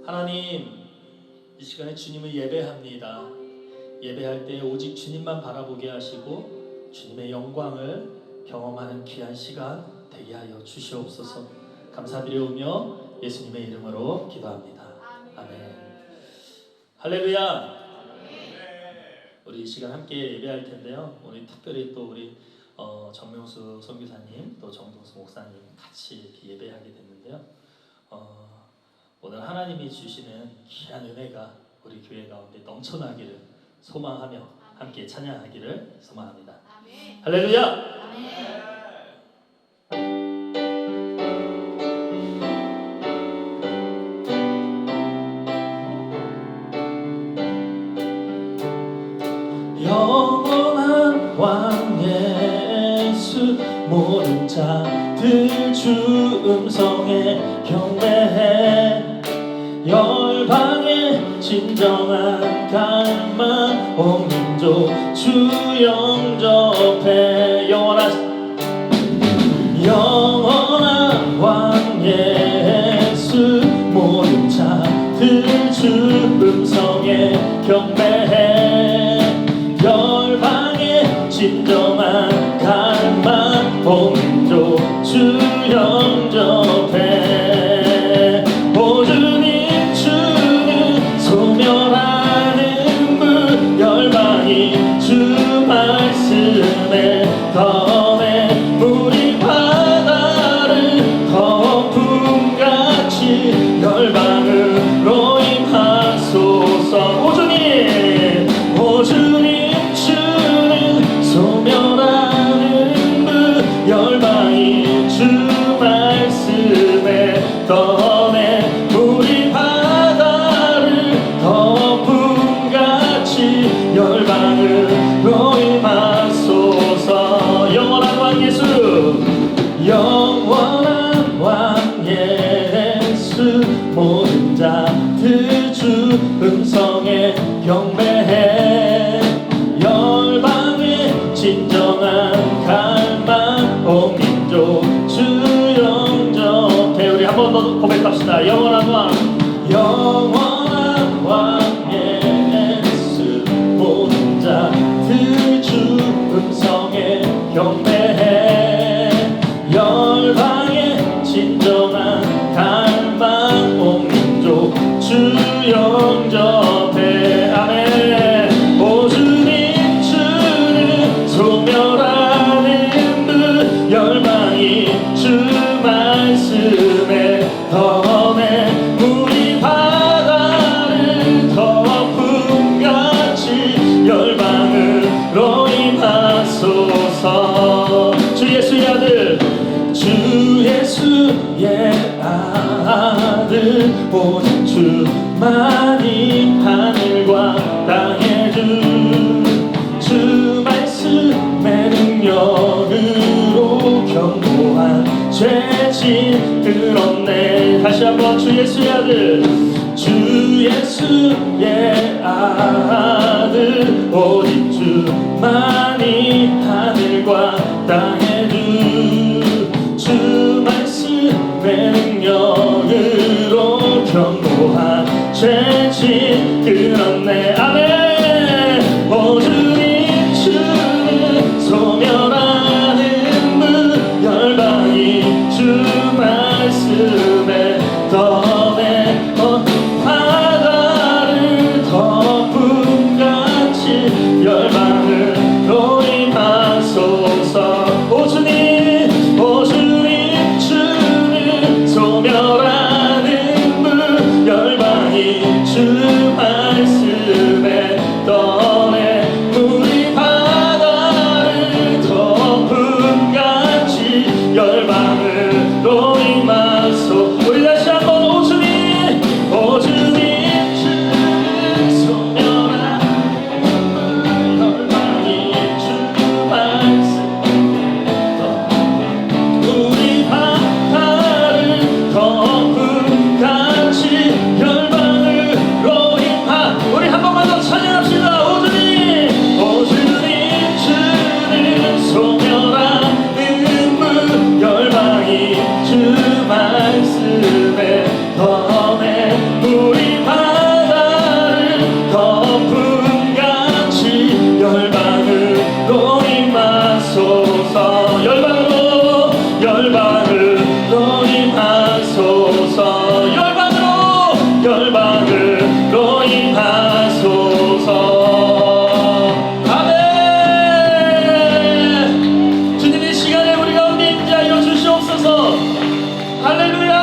하나님, 이 시간에 주님을 예배합니다. 예배할 때 오직 주님만 바라보게 하시고 주님의 영광을 경험하는 귀한 시간 되게 하여 주시옵소서. 감사드리오며 예수님의 이름으로 기도합니다. 아멘. 할렐루야. 우리 이 시간 함께 예배할 텐데요. 오늘 특별히 또 우리 정명수 선교사님 또 정동수 목사님 같이 이렇게 예배하게 됐는데요. 오늘 하나님이 주시는 귀한 은혜가 우리 교회 가운데 넘쳐나기를 소망하며 함께 찬양하기를 소망합니다. 아멘. 할렐루야. 아멘. 영원한 왕 예수, 모든 자들 주 음성에 경배해. 열방의 진정한 갈망, 온 민족 주 영접해. 영원한 왕 예수, 모든 자들 주 음성에 경배해. 열방의 진정한 갈망, 온 민족 주 영접해. 오 주님, 주는 소멸하는 분, 열방이 주 말씀에 더해. 우리 바다를 거품같이 열방으로 임하소서. 오 주님, 오 주님, 주는 소멸하는 분, 열방이 주 말씀에 더해. 우리 바다를 거품같이 열방으로 임하소서. 영원한 왕 예수, 영원한 왕 예수, 모든 자들 주 음성에 경배해. 열방의 진정한 갈망, 온 민족 주 영접해. 우리 한 번 더 고백합시다. 영원한 왕, 영원한 왕 예수, 모든 자들 주 음성에 경배해. 열방의 진정한 갈망, 온 민족 주 영접해. 아멘. 오 주님, 주는 소멸하는 분, 열방이 주 말씀에 더해. 우리 바다를 거품같이 열방으로 임하소서. 주 예수의 아들, 주 예수의 아들, 오직 주만이 하늘과 땅의 주 말씀의 능력으로 견고한 죄진 들었네. 다시 한번 주 예수의 아들, 주 예수의 아들, 오직 주만이 하늘과 땅의 주 말씀의 능력으로 견고한 죄진 들었네. 아멘. 오 주님, 주는 소멸하는 분, 열방이 주 말씀에 더해. 바다를 거품같이 열방으로 임하소서. 열방으로 임하소서. 아멘. 주님 이 시간에 우리 가운데 임재하여 주시옵소서. 할렐루야.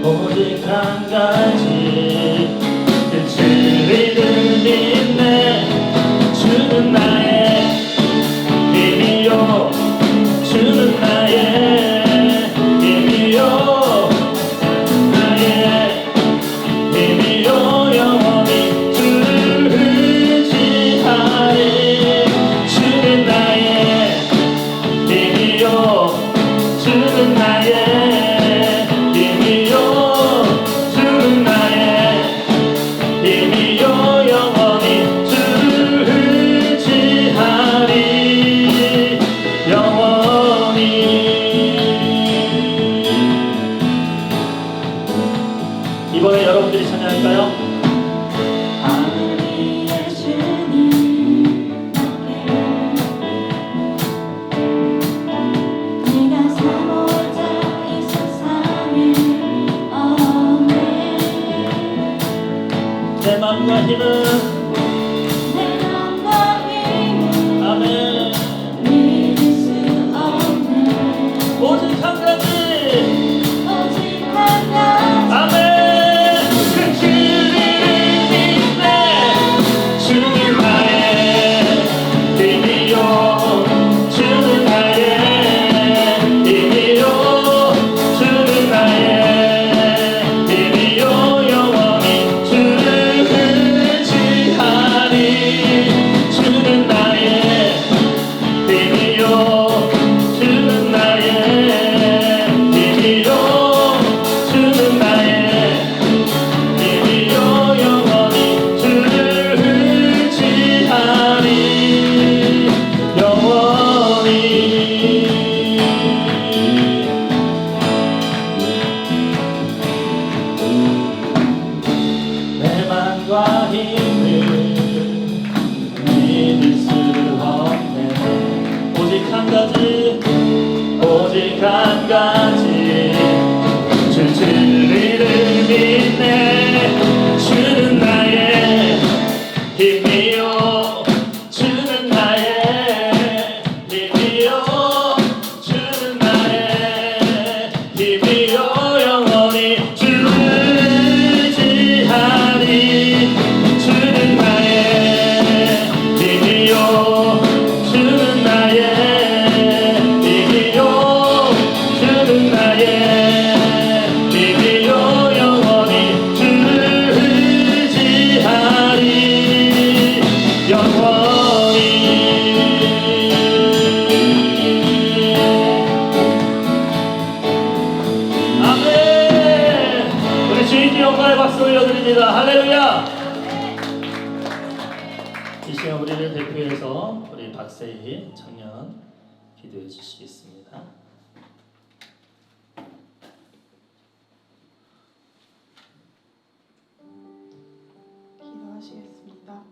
오직 한 가지 그 진리를 믿네. 주는 나의 힘이요, 주는 나의 힘이요, 나의 힘이요. 영원히 주를 의지하리. 주는 나의 힘이요, 주는 나의 이번에 여러분들이 찬양할까요? 하늘의 주님 내가 사모자 이 세상에 없네. 내 맘과 힘은 내 맘과 힘은 아멘 믿을 수 없네. 오직 한 가지 오직 한 가지 아멘. 그 진리를 믿네. 주는 나의 힘이요, 주는 나의 힘이요, 주는 나의 힘이요. 영원히 주를 의지하리. 주는 나의 힘이요, 주는 나의 힘이요, 주는 나의 힘이요. 영원히 주를 의지하리. 영원히. 내 맘과 힘을 믿을 수 없네. 오직 한 가지, 오직 한 가지 주 진리를 믿네. 주는 나의 힘이요, 주는 나의 힘이요, 주는 나의 힘이요. 영원히 주를 의지하리. 주는 나의 힘이요, 주는 나의 힘이요, 주는 나의 힘이요. 영원히 주를 의지하리. 영원히. 아멘. 우리 주님께 영광의 박수 올려드립니다. 할렐루야. 이 시간 우리를 대표해서 우리 박세희 청년 기도해 주시겠습니다. 기도하시겠습니다.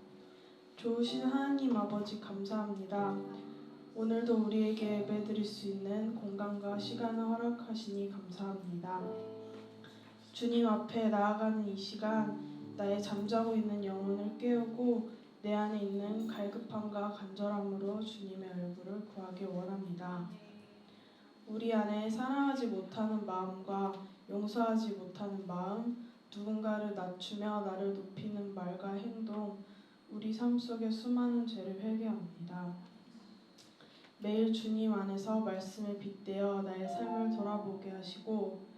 좋으신 하나님 아버지 감사합니다. 오늘도 우리에게 예배드릴 수 있는 공간과 시간을 허락하시니 감사합니다. 주님 앞에 나아가는 이 시간, 나의 잠자고 있는 영혼을 깨우고 내 안에 있는 갈급함과 간절함으로 주님의 얼굴을 구하기 원합니다. 우리 안에 사랑하지 못하는 마음과 용서하지 못하는 마음, 누군가를 낮추며 나를 높이는 말과 행동, 우리 삶 속의 수많은 죄를 회개합니다. 매일 주님 안에서 말씀에 빗대어 나의 삶을 돌아보게 하시고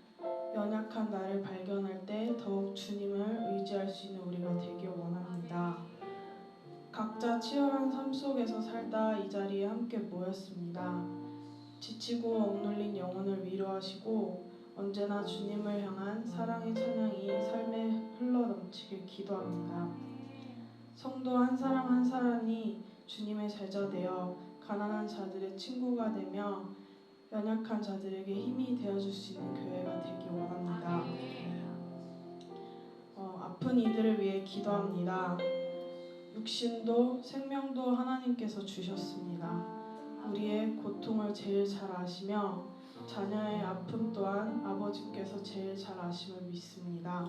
연약한 나를 발견할 때 더욱 주님을 의지할 수 있는 우리가 되길 원합니다. 각자 치열한 삶 속에서 살다 이 자리에 함께 모였습니다. 지치고 억눌린 영혼을 위로하시고 언제나 주님을 향한 사랑의 찬양이 삶에 흘러넘치길 기도합니다. 성도 한 사람 한 사람이 주님의 제자 되어 가난한 자들의 친구가 되며 연약한 자들에게 힘이 되어줄 수 있는 교회가 되길 원합니다. 아픈 이들을 위해 기도합니다. 육신도 생명도 하나님께서 주셨습니다. 우리의 고통을 제일 잘 아시며 자녀의 아픔 또한 아버지께서 제일 잘 아심을 믿습니다.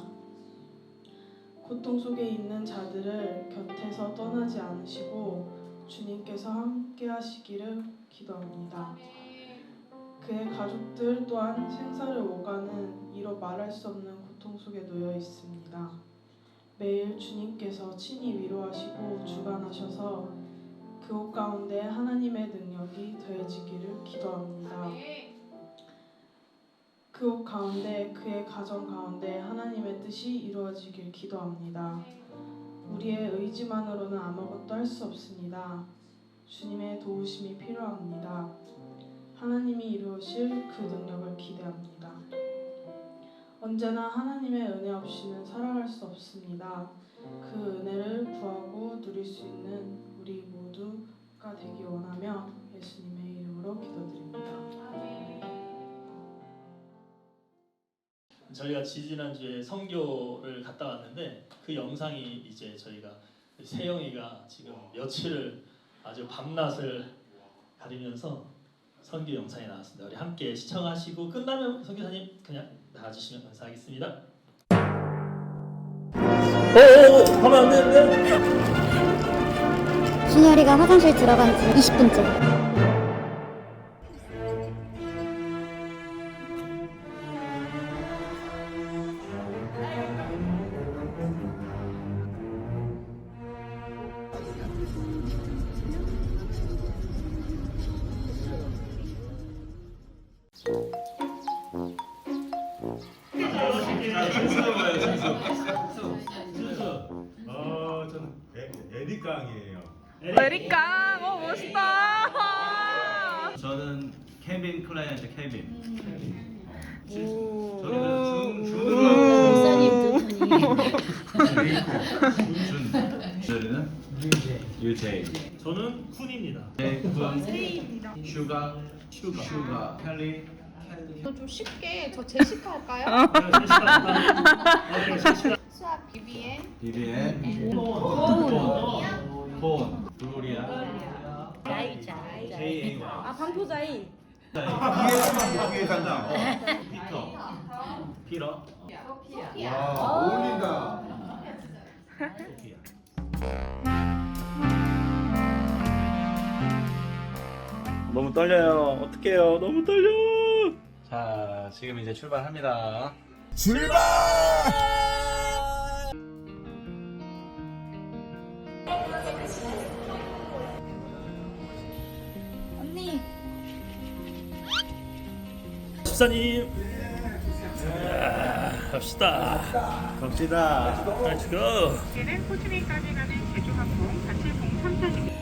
고통 속에 있는 자들을 곁에서 떠나지 않으시고 주님께서 함께 하시기를 기도합니다. 그의 가족들 또한 생사를 오가는 이로 말할 수 없는 고통 속에 놓여 있습니다. 매일 주님께서 친히 위로하시고 주관하셔서 그 옷 가운데 하나님의 능력이 더해지기를 기도합니다. 그 옷 가운데 그의 가정 가운데 하나님의 뜻이 이루어지길 기도합니다. 우리의 의지만으로는 아무것도 할 수 없습니다. 주님의 도우심이 필요합니다. 하나님이 이루실 그 능력을 기대합니다. 언제나 하나님의 은혜 없이는 살아갈 수 없습니다. 그 은혜를 구하고 누릴 수 있는 우리 모두가 되기 원하며 예수님의 이름으로 기도드립니다. 저희가 지지난주에 선교를 갔다 왔는데 그 영상이 이제 저희가 세영이가 지금 며칠을 아주 밤낮을 가리면서 선교 영상이 나왔습니다. 우리 함께 시청하시고 끝나면 선교사님 그냥 나와주시면 감사하겠습니다. 가면 안 되는데? 준열이가 화장실 들어간 지 20분째. 저는 에리깡이에요. 에리카, 멋있다. 저는 케빈 클라이언트 케빈. 목사님 두 분이. 저는 유제이. 저는 쿤입니다. 세이입니다. 슈가 켈리. 좀 쉽게 저 제시카 할까요? 수학 BBN 본 글로리아 제이 반포자이. 뒤에 간다. 피터 어울린다. 소피아. 너무 떨려요. 어떡해요. 너무 떨려. 자, 지금 이제 출발합니다. 출발! 언니. 집사님 갑시다. 갑시다. Let's go. 얘는 호주민까지 가는 제주항공 4703편입니다.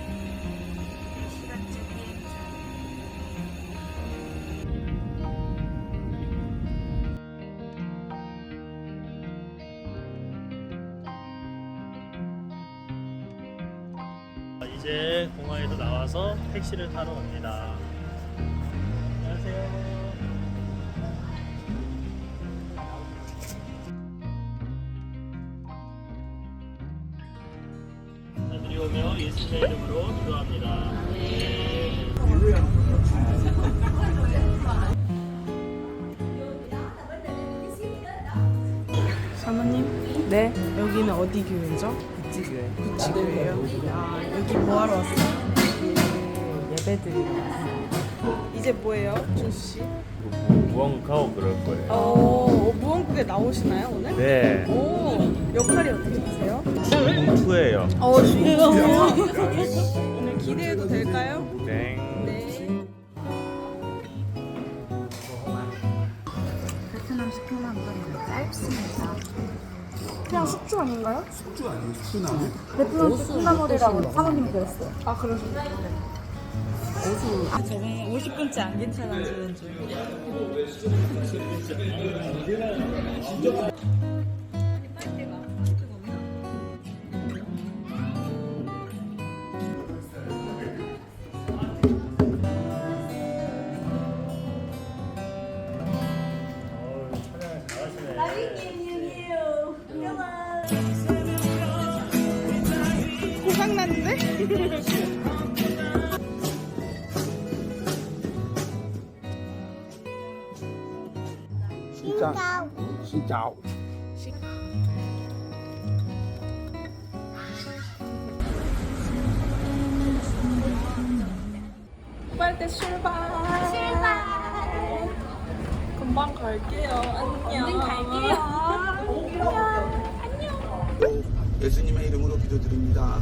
이제 공항에서 나와서 택시를 타러 갑니다. 안녕하세요. 하늘이 오며 예수님의 이름으로 기도합니다. 사모님? 네. 여기는 어디 교회죠? 구치교회. 구치교회요? 아, 여기 뭐하러 왔어요? 예배드리러 왔어요. 이제 뭐예요, 준수 씨? 무언가하고 그럴 거예요. 무언국에 나오시나요 오늘? 네. 오, 역할이 어떻게 되세요? 주인공2예요. 주인공이요. 오늘 기대해도 될까요? 네. 네. 베트남식 콩나물은 짧습니다. 그냥 숙주 아닌가요? 숙주 아니에요? 숙주나물? 베트남식 콩나물이라고 사모님이 그랬어요. 아 그러셨나요? 저는 50분째 안 괜찮아지는 줄. 고장났는데? 빨대 출발. 금방 갈게요. 안녕. 예수님의 이름으로 기도드립니다.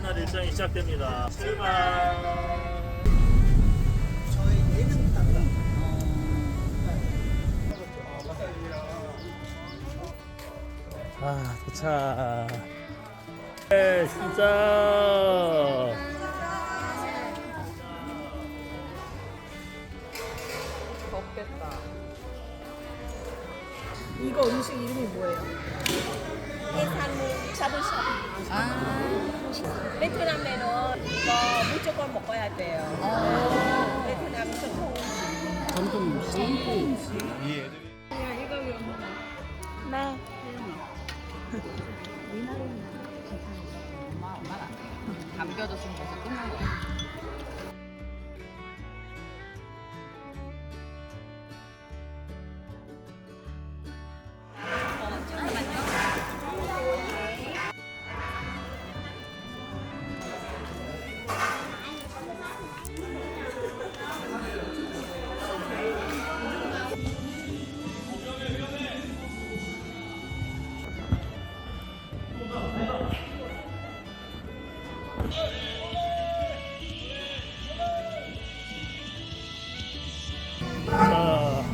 날 일정이 시작됩니다. 출발. 아, 도착. 네, 진짜. 덥겠다. 이거 음식 이름이 뭐예요? 베트남에는 이거 무조건 먹어야 돼요. 베트남 전통 네. 남겨줬으면 벌써 끝난 거야. 자,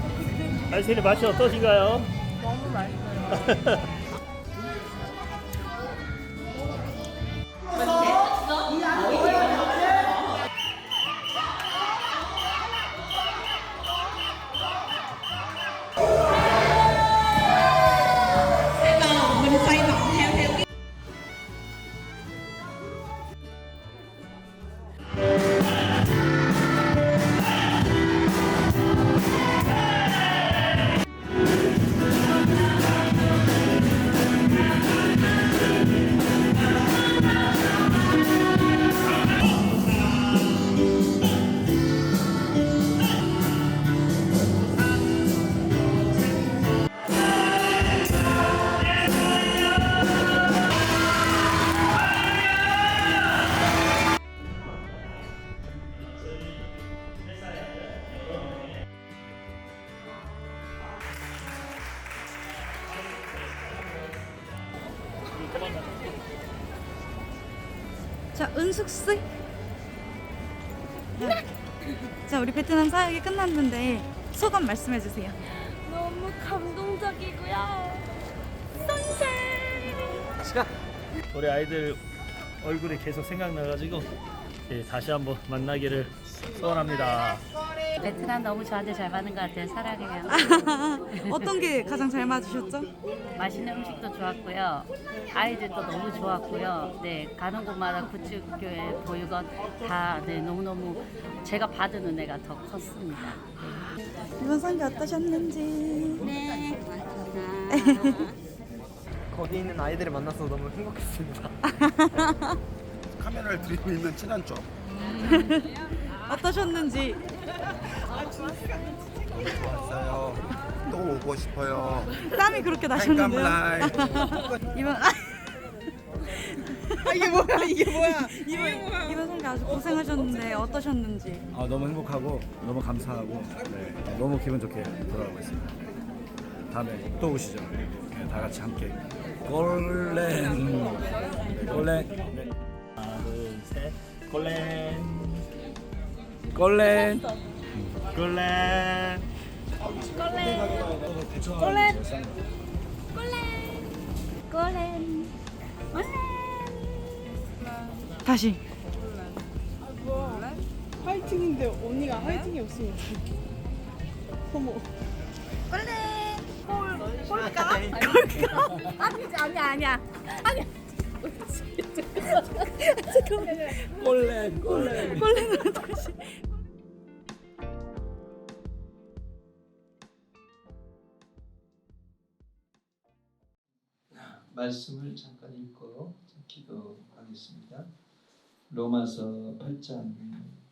알새리 맛이 어떠신가요? 너무 맛있어요. 자, 은숙 씨. 자, 우리 베트남 사역이 끝났는데 소감 말씀해 주세요. 너무 감동적이고요. 우리 아이들 얼굴이 계속 생각나가지고 다시 한번 만나기를 소원합니다. 베트남 너무 저한테 잘 맞는 것 같아요. 사랑해요. 어떤 게 가장 잘 맞으셨죠? 맛있는 음식도 좋았고요. 아이들도 너무 좋았고요. 네, 가는 곳마다 구축교회 보육원 다 네, 너무너무 제가 받은 은혜가 더 컸습니다. 이번 선교 어떠셨는지. 네, 거기 있는 아이들을 만나서 너무 행복했습니다. 카메라를 들이고 있는 친한 쪽. 어떠셨는지. 너무 좋았어요. 또 오고 싶어요. 땀이 그렇게 나셨는데요. 깜깜라이. 이번 이번 선교 아주 고생하셨는데 어떠셨는지? 너무 행복하고 너무 감사하고 너무 기분 좋게 돌아가고 있습니다. 다음에 또 오시죠. 다 같이 함께 골렌. 하나, 둘, 셋. 골렌. 골렌. 골렌. 꼬렌. 다시. 화이팅인데 언니가 화이팅이 없으면 어머. 아니야. 골렌. 꼴레는 다시. 말씀을 잠깐 읽고 기도하겠습니다. 로마서 8장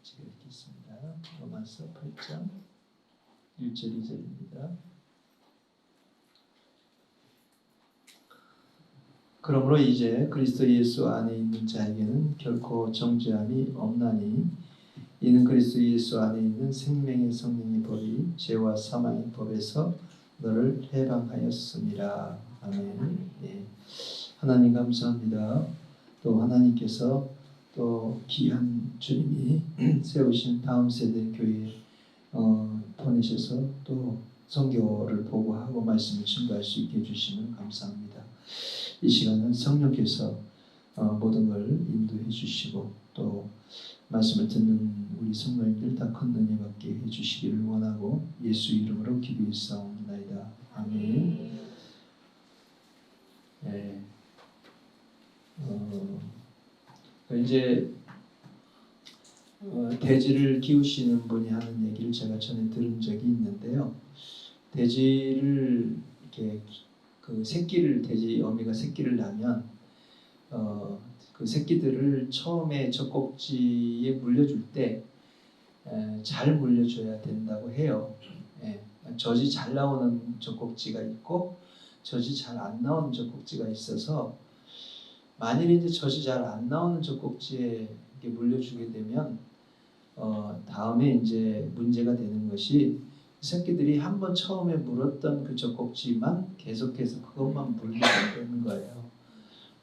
제가 읽겠습니다. 로마서 8장 1절 2절입니다. 그러므로 이제 그리스도 예수 안에 있는 자에게는 결코 정죄함이 없나니 이는 그리스도 예수 안에 있는 생명의 성령의 법이 죄와 사망의 법에서 너를 해방하였습니다. 아멘. 예. 하나님 감사합니다. 또 하나님께서 또 귀한 주님이 세우신 다음 세대 교회에 보내셔서 또 선교를 보고하고 말씀을 증거할 수 있게 해주시면 감사합니다. 이 시간은 성령께서 모든 걸 인도해 주시고 또 말씀을 듣는 우리 성도님들 다 큰 은혜 받게 해주시기를 원하고 예수 이름으로 기도했사옵나이다. 아멘. 네. 이제 돼지를 키우시는 분이 하는 얘기를 제가 전에 들은 적이 있는데요. 돼지를 이렇게 그 새끼를 돼지 어미가 새끼를 낳으면 그 새끼들을 처음에 젖꼭지에 물려줄 때 잘 물려줘야 된다고 해요. 젖이 잘 나오는 젖꼭지가 있고 젖이 잘 안 나오는 젖꼭지가 있어서 만일 이제 젖이 잘 안 나오는 젖꼭지에 이렇게 물려주게 되면 다음에 이제 문제가 되는 것이 새끼들이 한번 처음에 물었던 그 젖꼭지만 계속해서 그것만 물게 되는 거예요.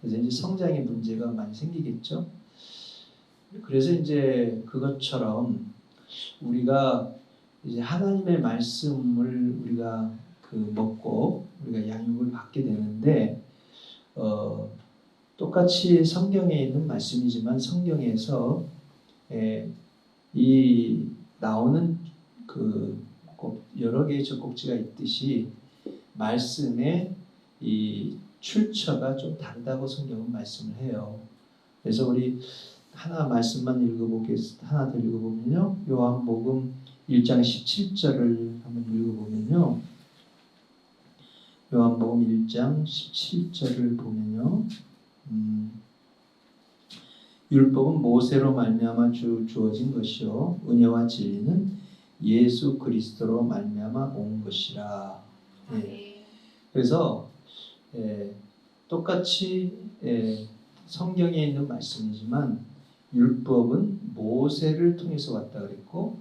그래서 이제 성장에 문제가 많이 생기겠죠. 그래서 이제 그것처럼 우리가 이제 하나님의 말씀을 우리가 먹고 우리가 양육을 받게 되는데 똑같이 성경에 있는 말씀이지만 성경에서 이 나오는 여러 개의 젖꼭지가 있듯이 말씀의 이 출처가 좀 다르다고 성경은 말씀을 해요. 그래서 우리 하나 말씀만 하나 더 읽어보면요. 요한복음 1장 17절을 한번 읽어보면요. 요한복음 1장 17절을 보면요. 율법은 모세로 말미암아 주어진 것이요 은혜와 진리는 예수 그리스도로 말미암아 온 것이라. 그래서 똑같이 성경에 있는 말씀이지만 율법은 모세를 통해서 왔다 그랬고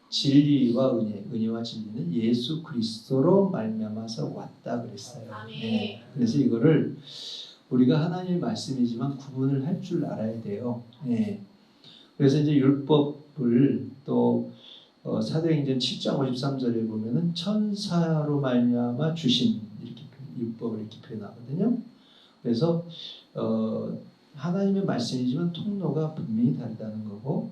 진리와 은혜와 진리는 예수 그리스도로 말미암아서 왔다 그랬어요. 그래서 이거를 우리가 하나님의 말씀이지만 구분을 할 줄 알아야 돼요. 그래서 이제 율법을 또 사도행전 7장 53절에 보면은 천사로 말미암아 주신 이렇게 율법을 이렇게 표현하거든요. 그래서 하나님의 말씀이지만 통로가 분명히 다르다는 거고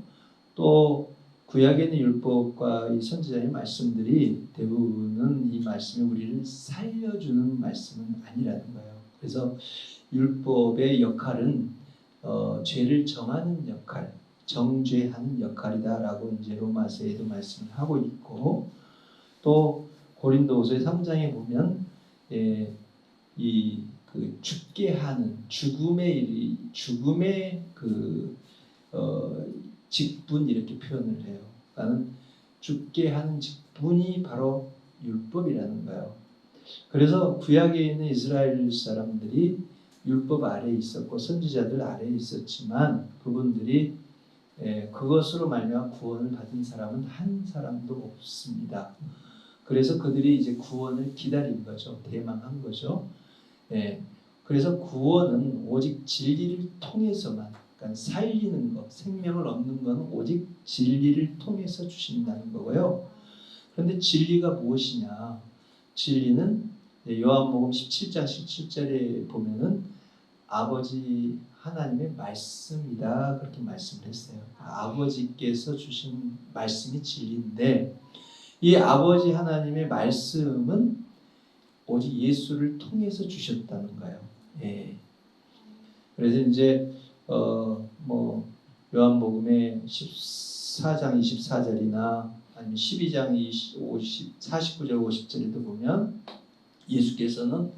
또 구약에 있는 율법과 이 선지자의 말씀들이 대부분은 이 말씀이 우리를 살려주는 말씀은 아니라는 거예요. 그래서 율법의 역할은 죄를 정하는 역할, 정죄하는 역할이다라고 이제 로마서에도 말씀을 하고 있고 또 고린도후서 3장에 보면 죽게 하는 죽음의 직분 이렇게 표현을 해요. 그러니까 죽게 하는 직분이 바로 율법이라는 거예요. 그래서 구약에 있는 이스라엘 사람들이 율법 아래에 있었고 선지자들 아래에 있었지만 그분들이 그것으로 말미암아 구원을 받은 사람은 한 사람도 없습니다. 그래서 그들이 이제 구원을 기다린 거죠. 대망한 거죠. 그래서 구원은 오직 진리를 통해서만, 그러니까 살리는 것, 생명을 얻는 것은 오직 진리를 통해서 주신다는 거고요. 그런데 진리가 무엇이냐? 진리는 요한복음 17장 17절에 보면은 아버지 하나님의 말씀이다, 그렇게 말씀을 했어요. 아버지께서 주신 말씀이 진리인데 이 아버지 하나님의 말씀은 오직 예수를 통해서 주셨다는 거예요. 그래서 이제 요한복음의 14장 24절이나 아니면 12장 49절 50절에도 보면 예수께서는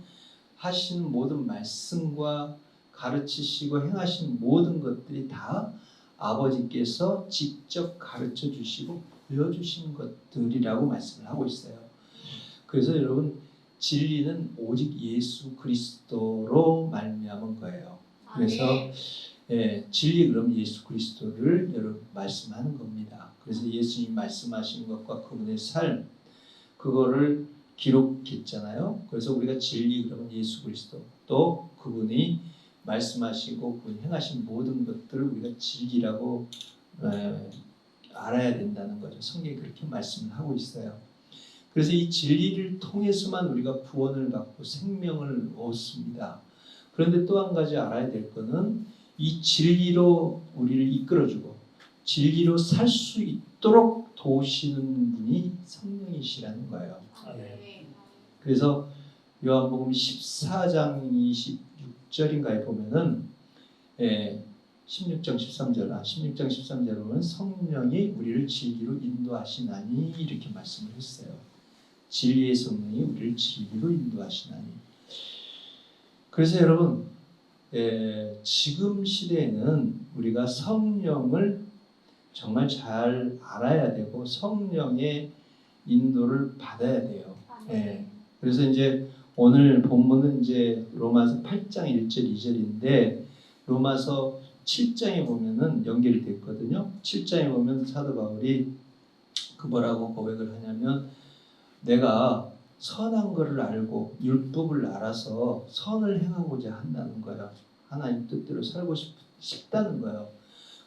하신 모든 말씀과 가르치시고 행하신 모든 것들이 다 아버지께서 직접 가르쳐 주시고 보여주신 것들이라고 말씀을 하고 있어요. 그래서 여러분 진리는 오직 예수 그리스도로 말미암은 거예요. 그래서 진리 그럼 예수 그리스도를 여러분 말씀하는 겁니다. 그래서 예수님 말씀하신 것과 그분의 삶 그거를 기록했잖아요. 그래서 우리가 진리 그러면 예수 그리스도 또 그분이 말씀하시고 그분이 행하신 모든 것들을 우리가 진리라고 알아야 된다는 거죠. 성경이 그렇게 말씀을 하고 있어요. 그래서 이 진리를 통해서만 우리가 구원을 받고 생명을 얻습니다. 그런데 또 한 가지 알아야 될 것은 이 진리로 우리를 이끌어주고 진리로 살 수 있도록 도우시는 분이 성령이시라는 거예요. 그래서 요한복음 14장 26절인가에 보면은 16장 13절에 보면 성령이 우리를 진리로 인도하시나니 이렇게 말씀을 했어요. 진리의 성령이 우리를 진리로 인도하시나니. 그래서 여러분 지금 시대에는 우리가 성령을 정말 잘 알아야 되고 성령의 인도를 받아야 돼요. 그래서 이제 오늘 본문은 이제 로마서 8장 1절 2절인데 로마서 7장에 보면은 연결이 됐거든요. 7장에 보면 사도 바울이 뭐라고 고백을 하냐면 내가 선한 것을 알고 율법을 알아서 선을 행하고자 한다는 거예요. 하나님 뜻대로 살고 싶다는 거예요.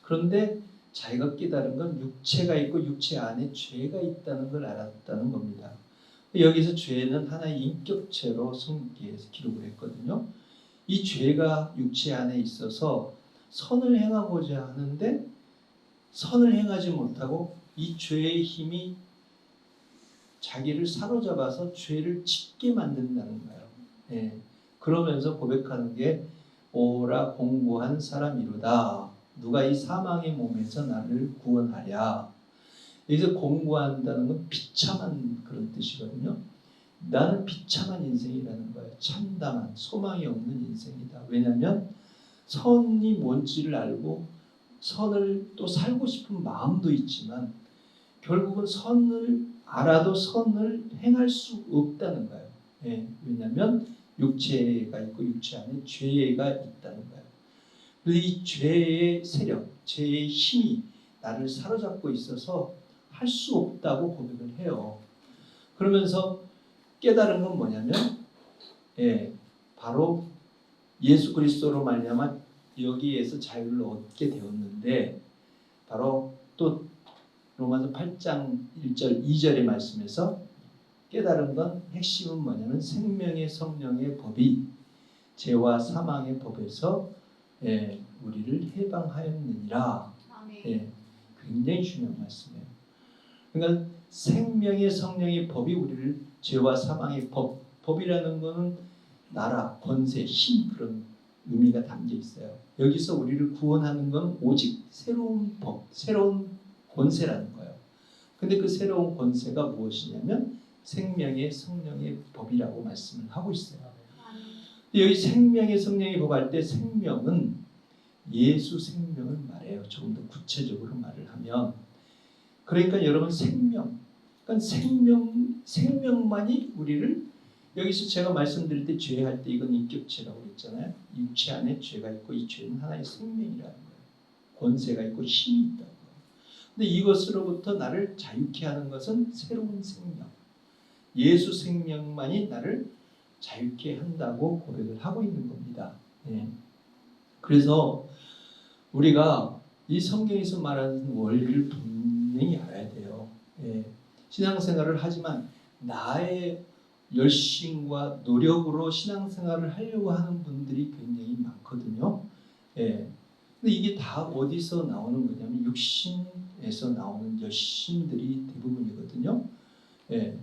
그런데 자기가 깨달은 건 육체가 있고 육체 안에 죄가 있다는 걸 알았다는 겁니다. 여기서 죄는 하나의 인격체로 성경에서 기록을 했거든요. 이 죄가 육체 안에 있어서 선을 행하고자 하는데 선을 행하지 못하고 이 죄의 힘이 자기를 사로잡아서 죄를 짓게 만든다는 거예요. 그러면서 고백하는 게 오라 공고한 사람이로다. 누가 이 사망의 몸에서 나를 구원하랴. 여기서 공고한다는 건 비참한 그런 뜻이거든요. 나는 비참한 인생이라는 거예요. 참담한 소망이 없는 인생이다. 왜냐하면 선이 뭔지를 알고 선을 또 살고 싶은 마음도 있지만 결국은 선을 알아도 선을 행할 수 없다는 거예요. 왜냐하면 육체가 있고 육체 안에 죄가 있다는 거예요. 그래서 이 죄의 세력, 죄의 힘이 나를 사로잡고 있어서 할 수 없다고 고백을 해요. 그러면서 깨달은 건 뭐냐면 바로 예수 그리스도로 말미암아 여기에서 자유를 얻게 되었는데 바로 또 로마서 8장 1절 2절의 말씀에서 깨달은 건 핵심은 뭐냐면 생명의 성령의 법이 죄와 사망의 법에서 우리를 해방하였느니라. 굉장히 중요한 말씀이에요. 그러니까 생명의 성령의 법이 우리를 죄와 사망의 법이라는 것은 나라, 권세, 힘 그런 의미가 담겨 있어요. 여기서 우리를 구원하는 건 오직 새로운 법, 새로운 권세라는 거예요. 근데 그 새로운 권세가 무엇이냐면 생명의 성령의 법이라고 말씀을 하고 있어요. 여기 생명의 성령의 법 할 때 생명은 예수 생명을 말해요. 조금 더 구체적으로 말을 하면 그러니까 여러분 생명, 그러니까 생명만이 우리를 여기서 제가 말씀드릴 때 죄할 때 이건 인격죄라고 그랬잖아요. 육체 안에 죄가 있고 이 죄는 하나의 생명이라는 거예요. 권세가 있고 힘이 있다는 거예요. 근데 이것으로부터 나를 자유케 하는 것은 새로운 생명, 예수 생명만이 나를 자유케 한다고 고백을 하고 있는 겁니다. 예. 그래서 우리가 이 성경에서 말하는 원리를 분명히 알아야 돼요. 예. 신앙생활을 하지만 나의 열심과 노력으로 신앙생활을 하려고 하는 분들이 굉장히 많거든요. 예. 근데 이게 다 어디서 나오는 거냐면 육신에서 나오는 열심들이 대부분이거든요. 예.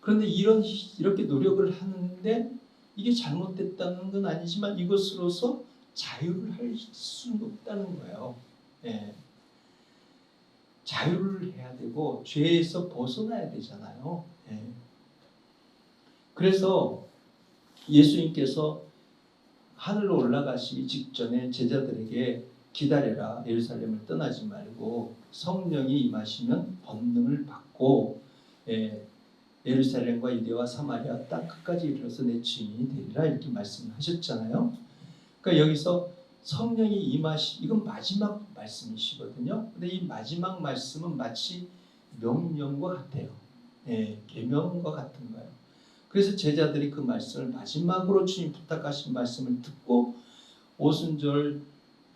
그런데 이렇게 노력을 하는데 이게 잘못됐다는 건 아니지만 이것으로서 자유를 할 수는 없다는 거예요. 예. 자유를 해야 되고 죄에서 벗어나야 되잖아요. 예. 그래서 예수님께서 하늘로 올라가시기 직전에 제자들에게 기다려라, 예루살렘을 떠나지 말고 성령이 임하시면 권능을 받고 예루살렘과 유대와 사마리아 땅 끝까지 이르러서 내 증인이 되리라 이렇게 말씀을 하셨잖아요. 그러니까 여기서 성령이 이건 마지막 말씀이시거든요. 근데 이 마지막 말씀은 마치 명령과 같아요. 계명과 같은 거예요. 그래서 제자들이 그 말씀을 마지막으로 주님 부탁하신 말씀을 듣고 오순절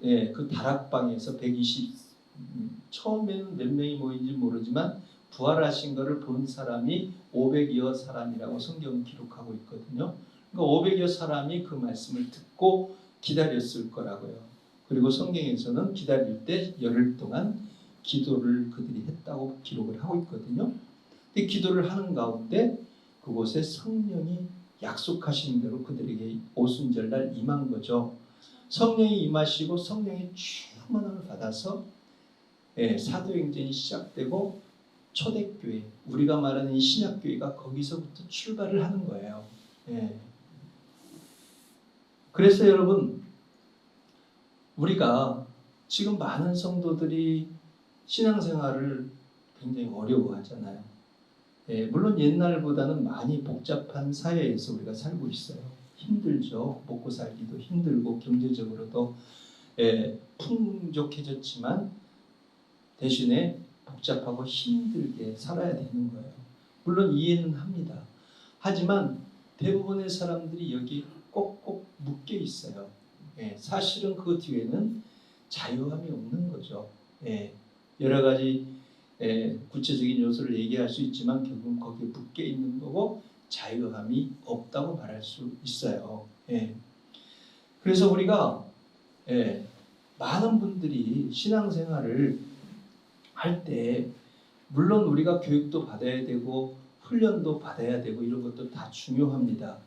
그 다락방에서 120 처음에는 몇 명이 모인지 모르지만 부활하신 것을 본 사람이 500여 사람이라고 성경은 기록하고 있거든요. 그러니까 500여 사람이 그 말씀을 듣고 기다렸을 거라고요. 그리고 성경에서는 기다릴 때 열흘 동안 기도를 그들이 했다고 기록을 하고 있거든요. 근데 기도를 하는 가운데 그곳에 성령이 약속하신 대로 그들에게 오순절날 임한 거죠. 성령이 임하시고 성령의 충만함을 받아서 사도행전이 시작되고 초대교회, 우리가 말하는 이 신약교회가 거기서부터 출발을 하는 거예요. 그래서 여러분, 우리가 지금 많은 성도들이 신앙생활을 굉장히 어려워하잖아요. 물론 옛날보다는 많이 복잡한 사회에서 우리가 살고 있어요. 힘들죠. 먹고 살기도 힘들고 경제적으로도 풍족해졌지만 대신에 복잡하고 힘들게 살아야 되는 거예요. 물론 이해는 합니다. 하지만 대부분의 사람들이 여기 꼭꼭 묶여 있어요. 사실은 그 뒤에는 자유함이 없는 거죠. 여러 가지 구체적인 요소를 얘기할 수 있지만 결국은 거기에 묶여 있는 거고 자유함이 없다고 말할 수 있어요. 그래서 우리가 많은 분들이 신앙생활을 할 때 물론 우리가 교육도 받아야 되고 훈련도 받아야 되고 이런 것도 다 중요합니다.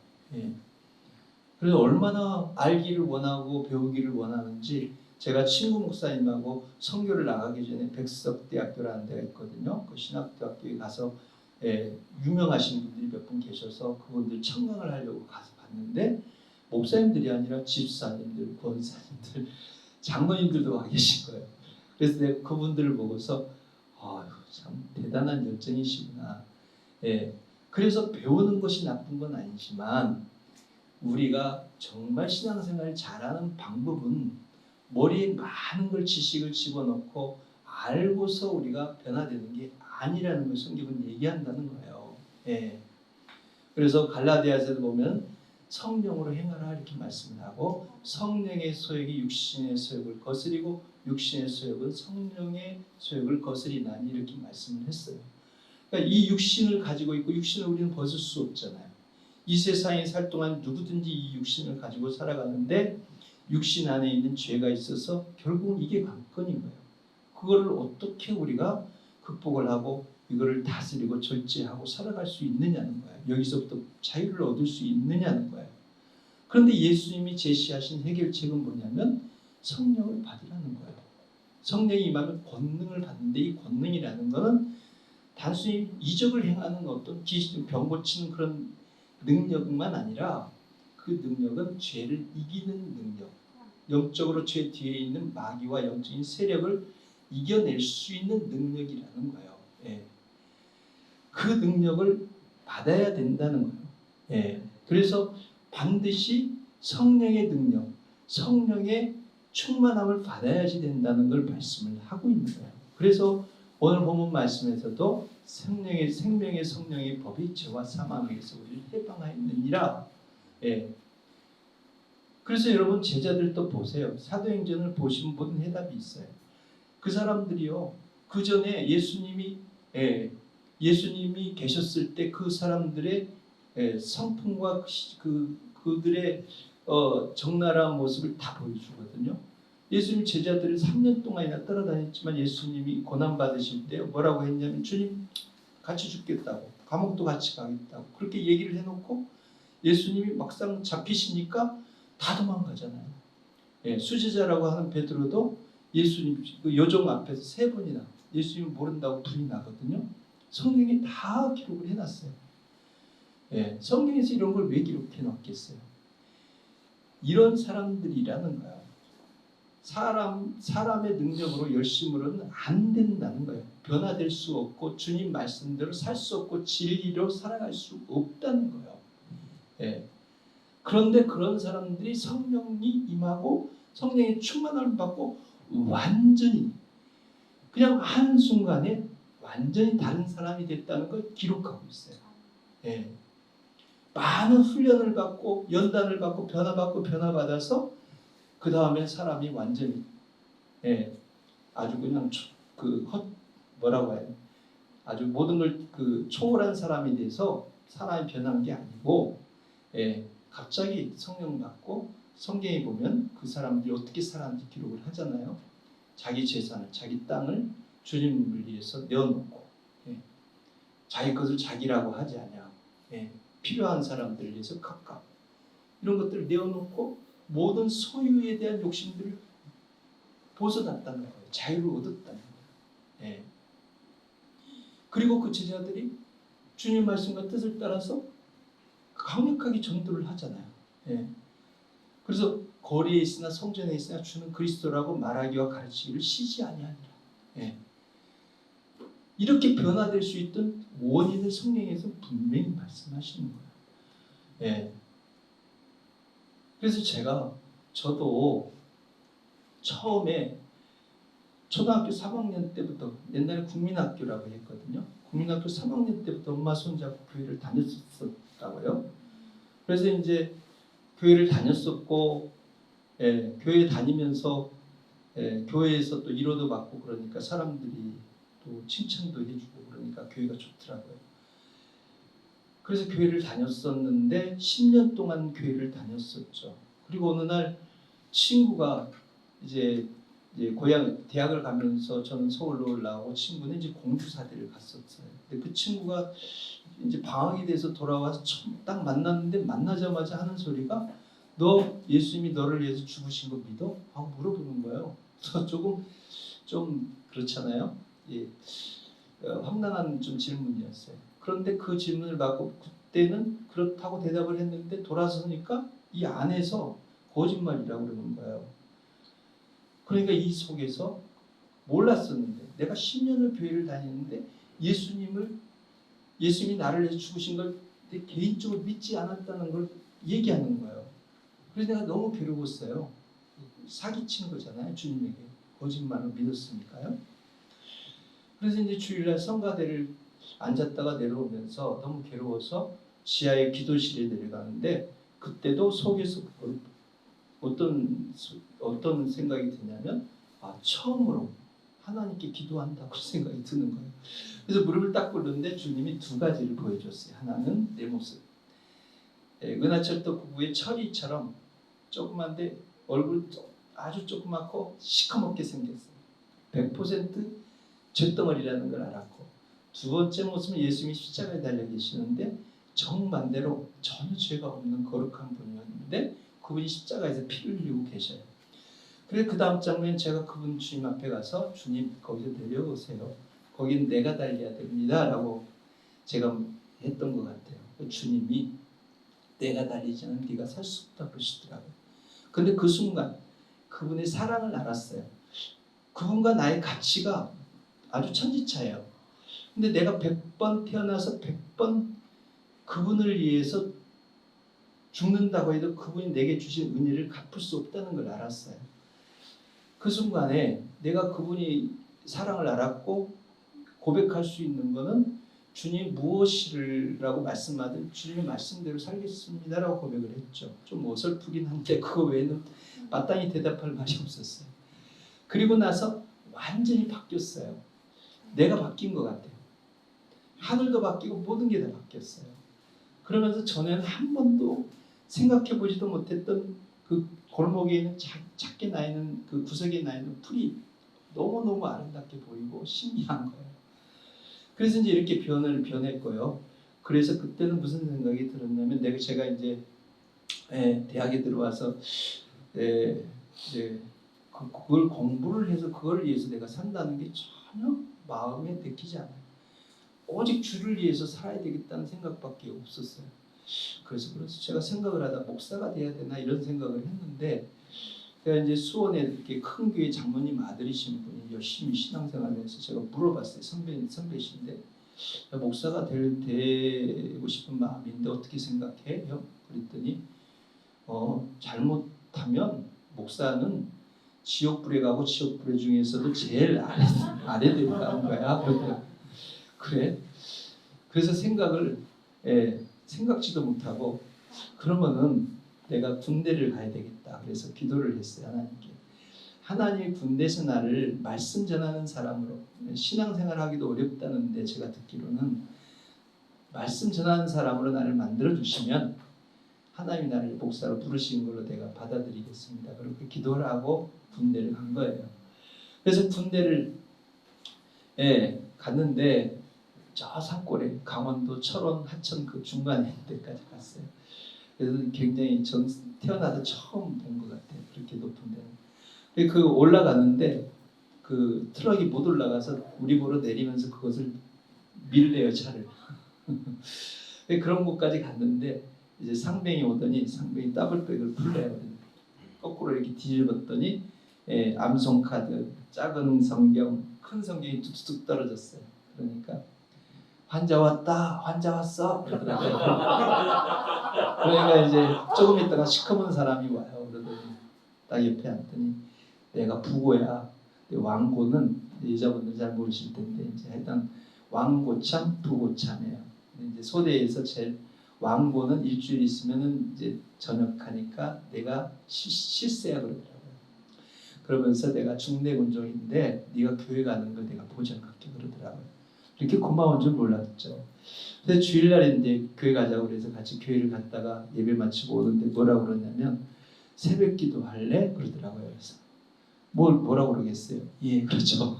그래서 얼마나 알기를 원하고 배우기를 원하는지 제가 친구 목사님하고 선교를 나가기 전에 백석대학교라는 데가 있거든요. 그 신학대학교에 가서 유명하신 분들이 몇 분 계셔서 그분들 청강을 하려고 가서 봤는데 목사님들이 아니라 집사님들, 권사님들, 장로님들도 와 계신 거예요. 그래서 내가 그분들을 보고서 참 대단한 열정이시구나. 그래서 배우는 것이 나쁜 건 아니지만 우리가 정말 신앙생활을 잘하는 방법은 머리에 많은 걸 지식을 집어넣고 알고서 우리가 변화되는 게 아니라는 걸 성경은 얘기한다는 거예요. 그래서 갈라디아서도 보면 성령으로 행하라 이렇게 말씀을 하고 성령의 소욕이 육신의 소욕을 거스리고 육신의 소욕은 성령의 소욕을 거스리나니 이렇게 말씀을 했어요. 그러니까 이 육신을 가지고 있고 육신을 우리는 벗을 수 없잖아요. 이 세상에 살 동안 누구든지 이 육신을 가지고 살아가는데 육신 안에 있는 죄가 있어서 결국은 이게 관건인 거예요. 그거를 어떻게 우리가 극복을 하고 이거를 다스리고 절제하고 살아갈 수 있느냐는 거예요. 여기서부터 자유를 얻을 수 있느냐는 거예요. 그런데 예수님이 제시하신 해결책은 뭐냐면 성령을 받으라는 거예요. 성령이 임하면 권능을 받는데 이 권능이라는 것은 단순히 이적을 행하는 어떤 병 고치는 그런 능력만 아니라 그 능력은 죄를 이기는 능력, 영적으로 죄 뒤에 있는 마귀와 영적인 세력을 이겨낼 수 있는 능력이라는 거예요. 그 능력을 받아야 된다는 거예요. 그래서 반드시 성령의 능력, 성령의 충만함을 받아야지 된다는 걸 말씀을 하고 있는 거예요. 그래서 오늘 본문 말씀에서도 생명의 성령의 법이 죄와 사망에서 우리를 해방하였느니라. 예. 그래서 여러분 제자들도 보세요. 사도행전을 보신 분은 해답이 있어요. 그 사람들이요. 그 전에 예수님이 계셨을 때 그 사람들의 성품과 그들의 적나라한 모습을 다 보여주거든요. 예수님 제자들을 3년 동안이나 따라다녔지만 예수님이 고난 받으실 때 뭐라고 했냐면 주님 같이 죽겠다고 감옥도 같이 가겠다고 그렇게 얘기를 해놓고 예수님이 막상 잡히시니까 다 도망가잖아요. 수제자라고 하는 베드로도 예수님 그 요정 앞에서 3번이나 예수님 모른다고 부인하거든요. 성경에 다 기록을 해놨어요. 성경에서 이런 걸 왜 기록해 놨겠어요? 이런 사람들이라는 거예요. 사람의 능력으로 열심으로는 안 된다는 거예요. 변화될 수 없고 주님 말씀대로 살 수 없고 진리로 살아갈 수 없다는 거예요. 그런데 그런 사람들이 성령이 임하고 성령의 충만함을 받고 완전히 그냥 한순간에 완전히 다른 사람이 됐다는 걸 기록하고 있어요. 많은 훈련을 받고 연단을 받고 변화받아서 그 다음에 사람이 완전히 아주 그냥 뭐라고 해요? 아주 모든 걸 초월한 사람이 돼서 사람이 변한 게 아니고 갑자기 성령 받고 성경에 보면 그 사람들이 어떻게 살았는지 기록을 하잖아요. 자기 재산을 자기 땅을 주님을 위해서 내어놓고 자기 것을 자기라고 하지 않냐. 필요한 사람들을 위해서 각각 이런 것들을 내어놓고 모든 소유에 대한 욕심들을 벗어났다는 거예요. 자유를 얻었다는 거예요. 그리고 그 제자들이 주님 말씀과 뜻을 따라서 강력하게 전도를 하잖아요. 그래서 거리에 있으나 성전에 있으나 주는 그리스도라고 말하기와 가르치기를 쉬지 아니하니라. 이렇게 변화될 수 있던 원인을 성경에서 분명히 말씀하시는 거예요. 그래서 저도 처음에 초등학교 3학년 때부터 옛날에 국민학교라고 했거든요. 국민학교 3학년 때부터 엄마 손잡고 교회를 다녔었다고요. 그래서 이제 교회를 다녔었고, 교회 다니면서 교회에서 또 위로도 받고 그러니까 사람들이 또 칭찬도 해주고 그러니까 교회가 좋더라고요. 그래서 교회를 다녔었는데 10년 동안 교회를 다녔었죠. 그리고 어느 날 친구가 이제 고향 대학을 가면서 저는 서울로 올라오고 친구는 이제 공주사대를 갔었어요. 근데 그 친구가 이제 방학이 돼서 돌아와서 딱 만났는데 만나자마자 하는 소리가 너 예수님이 너를 위해서 죽으신 거 믿어? 하고 물어보는 거예요. 그래서 조금 좀 그렇잖아요. 황당한 좀 질문이었어요. 그런데 그 질문을 받고 그때는 그렇다고 대답을 했는데 돌아서니까 이 안에서 거짓말이라고 그러는 거예요. 그러니까 이 속에서 몰랐었는데 내가 10년을 교회를 다니는데 예수님이 나를 위해서 죽으신 걸 내 개인적으로 믿지 않았다는 걸 얘기하는 거예요. 그래서 내가 너무 괴로웠어요. 사기친 거잖아요. 주님에게 거짓말을 믿었으니까요. 그래서 이제 주일날 성가대를 앉았다가 내려오면서 너무 괴로워서 지하의 기도실에 내려가는데 그때도 속에서 어떤 생각이 드냐면 처음으로 하나님께 기도한다고 생각이 드는 거예요. 그래서 무릎을 딱 꿇는데 주님이 2가지를 보여줬어요. 하나는 내 모습. 은하철도 부부의 철이처럼 조그만데 얼굴 아주 조그맣고 시커멓게 생겼어요. 100% 쇳덩어리라는 걸 알았고, 2번째 모습은 예수님이 십자가에 달려 계시는데 정반대로 전혀 죄가 없는 거룩한 분이었는데 그분이 십자가에서 피를 흘리고 계셔요. 그래서 그 다음 장면 제가 그분 주님 앞에 가서 주님 거기서 내려오세요. 거긴 내가 달려야 됩니다 라고 제가 했던 것 같아요. 주님이 내가 달리지 않으면 네가 살 수 없다 그러시더라고요. 근데 그 순간 그분의 사랑을 알았어요. 그분과 나의 가치가 아주 천지차예요. 근데 내가 100번 태어나서 100번 그분을 위해서 죽는다고 해도 그분이 내게 주신 은혜를 갚을 수 없다는 걸 알았어요. 그 순간에 내가 그분이 사랑을 알았고 고백할 수 있는 거는 주님 무엇이라고 말씀하든 주님의 말씀대로 살겠습니다라고 고백을 했죠. 좀 어설프긴 한데 그거 외에는 마땅히 대답할 말이 없었어요. 그리고 나서 완전히 바뀌었어요. 내가 바뀐 것 같아요. 하늘도 바뀌고 모든 게 다 바뀌었어요. 그러면서 전에는 한 번도 생각해 보지도 못했던 그 골목에 있는 작게 나 있는 그 구석에 나 있는 풀이 너무너무 아름답게 보이고 신기한 거예요. 그래서 이제 이렇게 변했고요. 그래서 그때는 무슨 생각이 들었냐면 제가 이제 대학에 들어와서 이제 그걸 공부를 해서 그걸 위해서 내가 산다는 게 전혀 마음에 느끼지 않아요. 오직 주를 위해서 살아야 되겠다는 생각밖에 없었어요. 그래서 제가 생각을 하다 목사가 돼야 되나 이런 생각을 했는데 제가 이제 수원에 이렇게 큰 교회 장로님 아들이신 분이 열심히 신앙생활을 해서 제가 물어봤어요. 선배신데 목사가 되고 싶은 마음인데 어떻게 생각해요? 그랬더니 잘못하면 목사는 지옥불에 가고 지옥불에 중에서도 제일 아래들에 가는 거야. 그래? 그래서 생각지도 못하고 그러면은 내가 군대를 가야 되겠다. 그래서 기도를 했어요. 하나님께. 하나님이 군대에서 나를 말씀 전하는 사람으로 신앙생활하기도 어렵다는데 제가 듣기로는 말씀 전하는 사람으로 나를 만들어 주시면 하나님이 나를 목사로 부르신 걸로 내가 받아들이겠습니다. 그렇게 기도를 하고 군대를 간 거예요. 그래서 군대를 갔는데 저 산골에 강원도 철원 하천 그 중간에 있는 데까지 갔어요. 그래서 굉장히 태어나서 처음 본 것 같아요. 그렇게 높은 데는. 그 올라가는데 그 트럭이 못 올라가서 우리 보러 내리면서 그것을 밀래요, 차를. 그런 곳까지 갔는데 이제 상병이 오더니 상병이 더블백을 풀래요. 거꾸로 이렇게 뒤집었더니 암송카드, 작은 성경, 큰 성경이 뚝뚝 떨어졌어요. 그러니까 환자 왔다, 환자 왔어. 그러더라고요. 그러니까 이제 조금 있다가 시커먼 사람이 와요. 그러더니 딱 옆에 앉더니 내가 부고야. 왕고는 여자분들 잘 모르실 텐데 이제 하여튼 왕고참, 부고참이에요. 이제 소대에서 제일 왕고는 일주일 있으면은 이제 전역하니까 내가 실세야 그러더라고요. 그러면서 내가 중대군종인데 네가 교회 가는 걸 내가 보장할게 그러더라고요. 이렇게 고마운 줄 몰랐죠. 그래서 주일날에 이제 교회 가자고 그래서 같이 교회를 갔다가 예배 마치고 오는데 뭐라고 그러냐면 새벽기도 할래? 그러더라고요. 그래서 뭐라고 그러겠어요? 예, 그렇죠.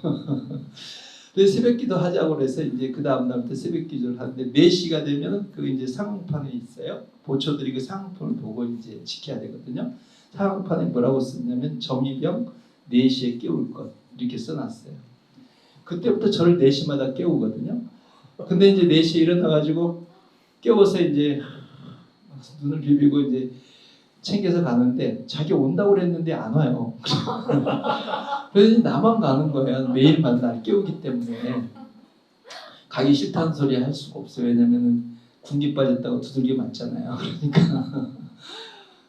그래서 새벽기도 하자고 그래서 이제 그 다음 날부터 새벽기도를 하는데 4시가 되면 그 이제 상황판에 있어요. 보초들이 그 상황판을 보고 이제 지켜야 되거든요. 상황판에 뭐라고 썼냐면 정의병 4시에 깨울 것 이렇게 써놨어요. 그때부터 저를 4시마다 깨우거든요. 근데 이제 4시에 일어나가지고 깨워서 이제 눈을 비비고 이제 챙겨서 가는데 자기 온다고 그랬는데 안 와요. 그래서 나만 가는 거예요. 매일만 날 깨우기 때문에 가기 싫다는 소리 할 수가 없어요. 왜냐면은 군기 빠졌다고 두들겨 맞잖아요. 그러니까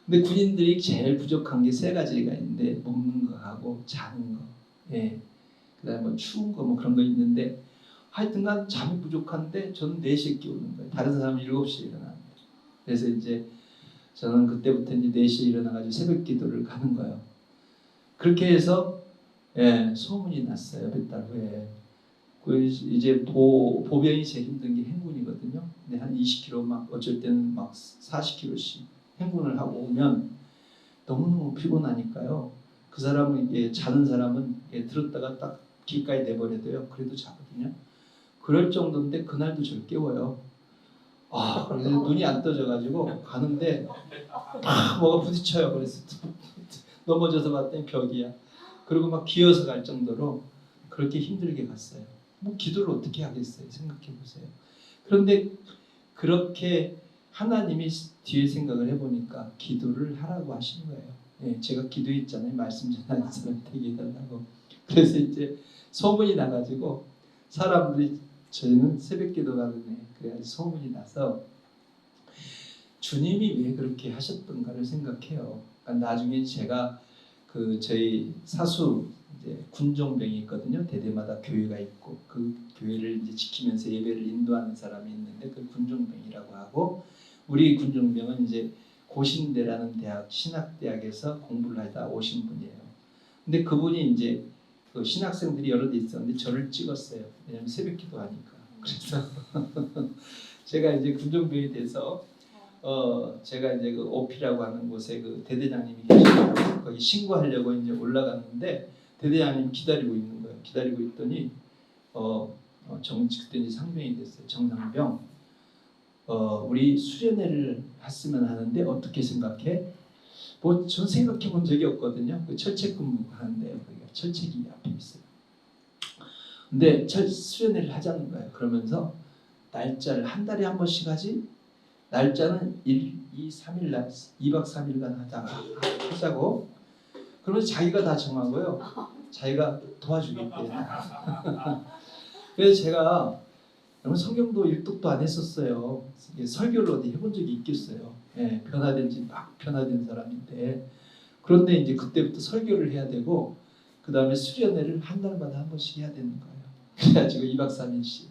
근데 군인들이 제일 부족한 게 3가지가 있는데 먹는 거하고 자는 거, 그다음에 뭐 추운 거 뭐 그런 거 있는데 하여튼간 잠이 부족한데 저는 4시에 깨우는 거예요. 다른 사람은 7시에 일어납니다. 그래서 이제 저는 그때부터 이제 4시에 일어나가지고 새벽 기도를 가는 거예요. 그렇게 해서 소문이 났어요. 몇 달 후에. 그 이제 보병이 제일 힘든 게 행군이거든요. 근데 한 20km 막 어쩔 때는 막 40km씩 행군을 하고 오면 너무너무 피곤하니까요. 그 사람은 이게 자는 사람은 들었다가 딱 길가에 내버려둬요. 그래도 자거든요. 그럴 정도인데 그날도 저를 깨워요. 그래서 눈이 안 떠져가지고 가는데 막 뭐가 부딪혀요. 그래서 넘어져서 봤더니 벽이야. 그리고 막 기어서 갈 정도로 그렇게 힘들게 갔어요. 뭐 기도를 어떻게 하겠어요? 생각해 보세요. 그런데 그렇게 하나님이 뒤에 생각을 해보니까 기도를 하라고 하신 거예요. 제가 기도했잖아요. 말씀 전하는 사람 되게 해달라고. 그래서 이제 소문이 나가지고 사람들이 저희는 새벽기도 가는데 그래가지고 소문이 나서 주님이 왜 그렇게 하셨던가를 생각해요. 그러니까 나중에 제가 그 저희 사수 이제 군종병이 있거든요. 대대마다 교회가 있고 그 교회를 이제 지키면서 예배를 인도하는 사람이 있는데 그 군종병이라고 하고 우리 군종병은 이제 고신대라는 대학 신학대학에서 공부를 하다 오신 분이에요. 근데 그분이 이제 그 신학생들이 여러 대 있었는데 저를 찍었어요. 왜냐면 새벽기도 하니까. 그래서 제가 이제 군종병이 돼서 제가 이제 그 오피라고 하는 곳에 그 대대장님이 계시고 거기 신고하려고 이제 올라갔는데 대대장님 기다리고 있는 거예요. 기다리고 있더니 그때 이제 상병이 됐어요. 정상병. 우리 수련회를 했으면 하는데 어떻게 생각해? 뭐 전 생각해 본 적이 없거든요. 그 철책근무 하는데 거기가 철책이 앞에 있어요. 근데 수련회를 하자는 거예요. 그러면서 날짜를 한 달에 한 번씩 하지. 날짜는 1, 2, 3일 날 2박 3일간 하자고. 그러면서 자기가 다 정하고요. 자기가 도와주겠대요. 그래서 제가 성경도 일독도 안 했었어요. 설교를 어디 해본 적이 있겠어요. 예, 변화된 지 막 변화된 사람인데 그런데 이제 그때부터 설교를 해야 되고 그 다음에 수련회를 한 달마다 한 번씩 해야 되는 거예요. 그래가지고 2박 3일씩.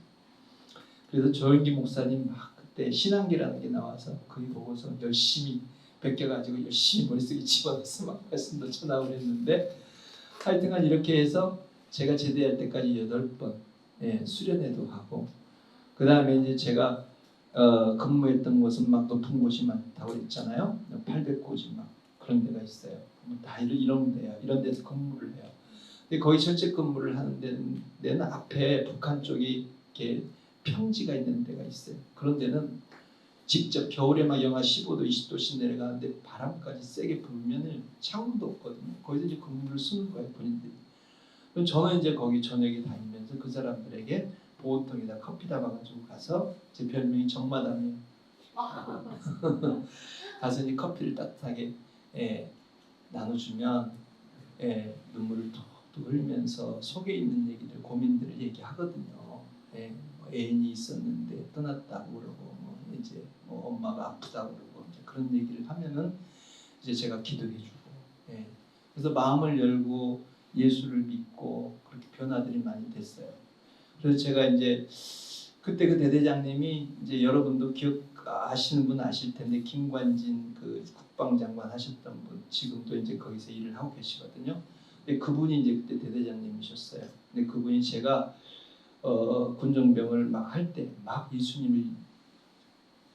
그래서 조영기 목사님 막 그때 신앙기라는 게 나와서 그거 보고서 열심히 베껴가지고 열심히 머릿속에 집어넣어서 막 말씀도 전하고 그랬는데 하여튼간 이렇게 해서 제가 제대할 때까지 8번 수련회도 하고 그 다음에 이제 제가 근무했던 곳은 막 높은 곳이 많다고 했잖아요. 800곳이 막 그런 데가 있어요. 다 이런 데야. 이런 데서 근무를 해요. 근데 거기 철책 근무를 하는 데는 앞에 북한 쪽이 이렇게 평지가 있는 데가 있어요. 그런 데는 직접 겨울에 막 영하 15도, 20도씩 내려가는데 바람까지 세게 불면은 창문도 없거든요. 거기서 이제 근무를 쓰는 거예요, 본인들이. 그럼 저는 이제 거기 저녁에 다니면서 그 사람들에게 보온통에다 커피 담아가지고 가서 제 별명이 정마담이에요. 가서 이제 커피를 따뜻하게 나눠주면 눈물을 뚝뚝 흘리면서 속에 있는 얘기들, 고민들을 얘기하거든요. 애인이 있었는데 떠났다고 그러고 이제 엄마가 아프다고 그러고 이제 그런 얘기를 하면은 이제 제가 기도해주고 그래서 마음을 열고 예수를 믿고 그렇게 변화들이 많이 됐어요. 그래서 제가 이제 그때 그 대대장님이 이제 여러분도 기억하시는 분 아실 텐데 김관진 그 국방장관 하셨던 분 지금도 이제 거기서 일을 하고 계시거든요. 근데 그분이 이제 그때 대대장님이셨어요. 근데 그분이 제가 군종병을 막 할 때 막 예수님을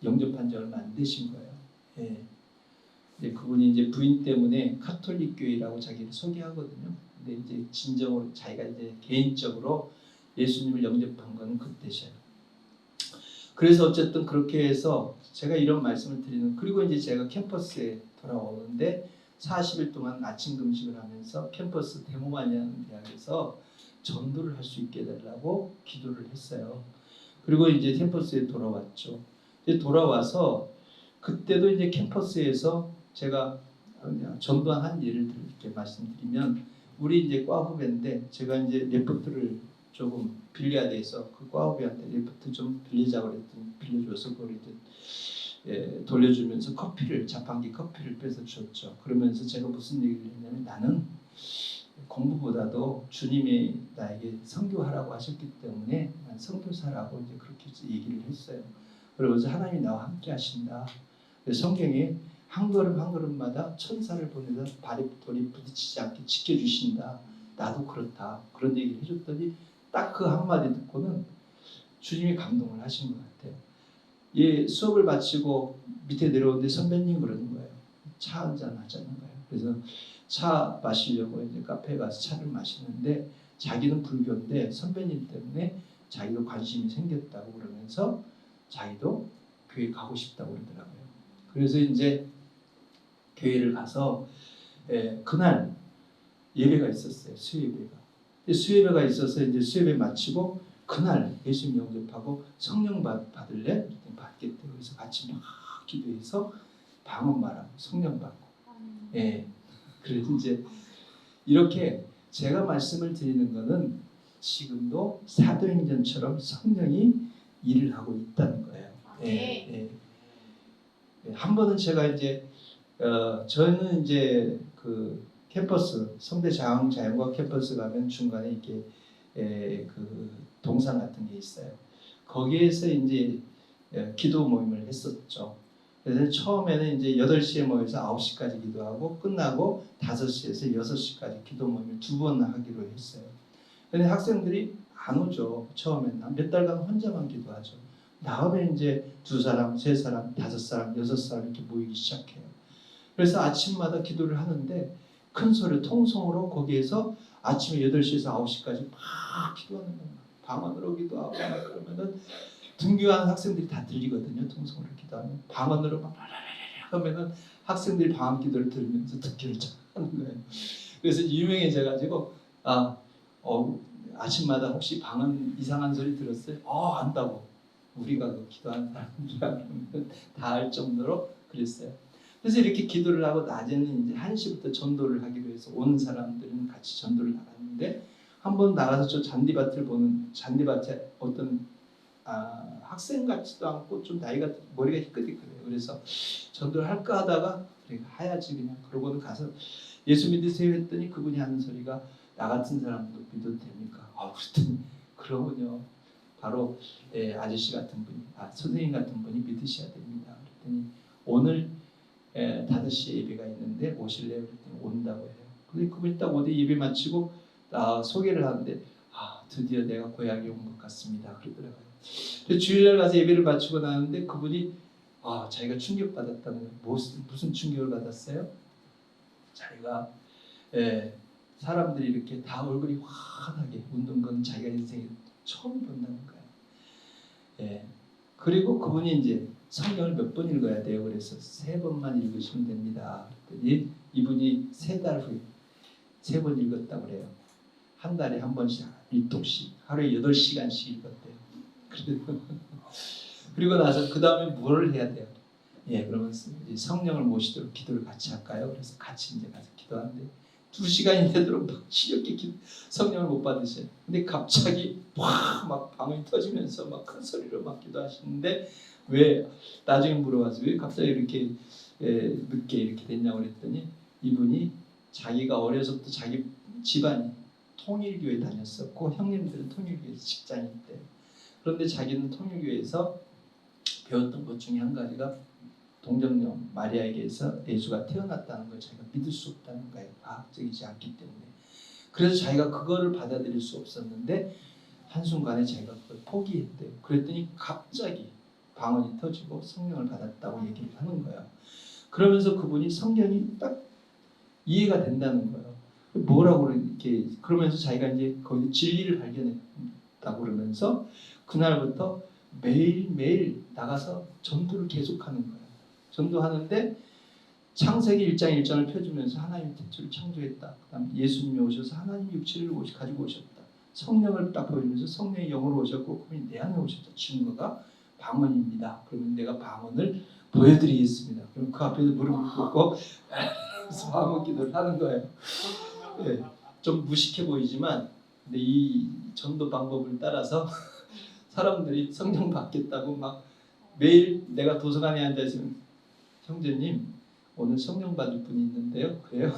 영접한 지 얼마 안 되신 거예요. 근데 그분이 이제 부인 때문에 카톨릭 교회라고 자기를 소개하거든요. 근데 이제 진정으로 자기가 이제 개인적으로 예수님을 영접한 건 그때셔요. 그래서 어쨌든 그렇게 해서 제가 이런 말씀을 드리는 그리고 이제 제가 캠퍼스에 돌아오는데 40일 동안 아침 금식을 하면서 캠퍼스 데모마니아는 대학에서 전도를 할 수 있게 해달라고 기도를 했어요. 그리고 이제 캠퍼스에 돌아왔죠. 이제 돌아와서 그때도 이제 캠퍼스에서 제가 전도한 예를 이렇게 말씀드리면 우리 이제 과 후배인데 제가 이제 레포트를 조금 빌려야 돼서 그 과 후배한테 레포트 좀 빌리자고 그랬더니 빌려줘서 그걸 이제 돌려주면서 자판기 커피를 빼서 줬죠. 그러면서 제가 무슨 얘기를 했냐면 나는 공부보다도 주님이 나에게 선교하라고 하셨기 때문에 난 선교사라고 이제 그렇게 얘기를 했어요. 그러면서 하나님이 나와 함께 하신다. 성경에 한 걸음 한 걸음마다 천사를 보내서 발에 돌이 부딪히지 않게 지켜주신다. 나도 그렇다. 그런 얘기를 해줬더니 딱 그 한마디 듣고는 주님이 감동을 하신 것 같아요. 수업을 마치고 밑에 내려오는데 선배님 그러는 거예요. 차 한잔 하자는 거예요. 그래서 차 마시려고 이제 카페에 가서 차를 마시는데 자기는 불교인데 선배님 때문에 자기도 관심이 생겼다고 그러면서 자기도 교회 가고 싶다고 그러더라고요. 그래서 이제 교회를 가서 그날 예배가 있었어요. 수예배가. 수예배가 있어서 이제 수예배 마치고 그날 예수님 영접하고 성령 받을래? 받겠대. 그래서 같이 막 기도해서 방언 말하고 성령 받고. 그래서 이제 이렇게 제가 말씀을 드리는 것은 지금도 사도행전처럼 성령이 일을 하고 있다는 거예요. 한 번은 제가 이제 저는 이제 그 캠퍼스 성대 자연과학 캠퍼스 가면 중간에 이렇게 그 동상 같은 게 있어요. 거기에서 이제 기도 모임을 했었죠. 그래서 처음에는 이제 8시에 모여서 9시까지 기도하고 끝나고 5시에서 6시까지 기도 모임을 2번 하기로 했어요. 근데 학생들이 안 오죠. 처음에는 몇 달간 혼자만 기도하죠. 다음에 이제 2사람, 3사람, 5사람, 6사람 이렇게 모이기 시작해요. 그래서 아침마다 기도를 하는데 큰 소리 통성으로 거기에서 아침에 8시에서 9시까지 막 기도하는 거예요. 방언으로 기도하고 막 그러면은 등교하는 학생들이 다 들리거든요. 통성으로 기도하면 방언으로 막 하면은 학생들이 방언 기도를 들으면서 듣기를 하는 거예요. 그래서 유명해져가지고 아침마다 혹시 방언 이상한 소리 들었어요? 안다고. 우리가 그 기도하는 사람들이라 다 알 정도로 그랬어요. 그래서 이렇게 기도를 하고 낮에는 이제 1시부터 전도를 하기로 해서 온 사람들은 같이 전도를 나갔는데 한번 나가서 저 잔디밭에 어떤 학생 같지도 않고 좀 나이가 머리가 희끗희끗해요. 그래서 전도를 할까 하다가 그래 해야지 그냥 그러고는 가서 예수 믿으세요 했더니 그분이 하는 소리가 나 같은 사람도 믿어도 됩니까? 그랬더니 그러군요. 바로 아저씨 같은 분이 선생님 같은 분이 믿으셔야 됩니다. 그랬더니 오늘 5시에 예배가 있는데 오실래요? 그랬더니 온다고 해요. 근데 그분이 딱 어디 예배 마치고 소개를 하는데 드디어 내가 고향에 온 것 같습니다. 그러더라고요. 그래서 주일날 가서 예배를 마치고 나왔는데 그분이 자기가 충격받았다는 거예요. 무슨 충격을 받았어요? 자기가 사람들이 이렇게 다 얼굴이 환하게 웃는 건 자기가 인생에 처음 본다는 거예요. 그리고 그분이 이제 성경을 몇 번 읽어야 돼요. 그래서 3번만 읽으시면 됩니다. 그랬더니 이분이 3달 후에 3번 읽었다고 그래요. 한 달에 한 번씩 1독씩 하루에 8시간씩 읽었대요. 그리고 나서 그 다음에 뭘 해야 돼요? 그러면 이제 성령을 모시도록 기도를 같이 할까요? 그래서 같이 이제 가서 기도하는데 2시간이 되도록 막 시렵게 성령을 못 받으셔요. 근데 갑자기 막 방언이 터지면서 막 큰 소리로 막 기도하시는데 왜 나중에 물어봐서 왜 갑자기 이렇게 늦게 이렇게 됐냐고 그랬더니 이분이 자기가 어려서부터 자기 집안이 통일교회 다녔었고 형님들은 통일교회에서 직장이 있대요. 그런데 자기는 통일교회에서 배웠던 것 중에 한 가지가 동정녀 마리아에게서 예수가 태어났다는 걸 자기가 믿을 수 없다는 거예요. 과학적이지 않기 때문에. 그래서 자기가 그거를 받아들일 수 없었는데 한순간에 자기가 그걸 포기했대요. 그랬더니 갑자기 방언이 터지고 성령을 받았다고 얘기를 하는 거예요. 그러면서 그분이 성경이 딱 이해가 된다는 거예요. 뭐라고 이렇게 그러면서 자기가 이제 거기 진리를 발견했다고 그러면서 그날부터 매일매일 나가서 전도를 계속하는 거예요. 전도하는데 창세기 1장 1장을 펴주면서 하나님이 태초를 창조했다. 그 다음 예수님이 오셔서 하나님이 육체를 가지고 오셨다. 성령을 딱 보여주면서 성령이 영으로 오셨고 그분이 내 안에 오셨다. 증거가 방언입니다. 그러면 내가 방언을 보여드리겠습니다. 그럼 그 앞에서 무릎을 꿇고 방언 기도를 하는 거예요. 좀 무식해 보이지만 근데 이 전도 방법을 따라서 사람들이 성령 받겠다고 막 매일 내가 도서관에 앉아있으면 형제님 오늘 성령 받을 분이 있는데요. 그래요?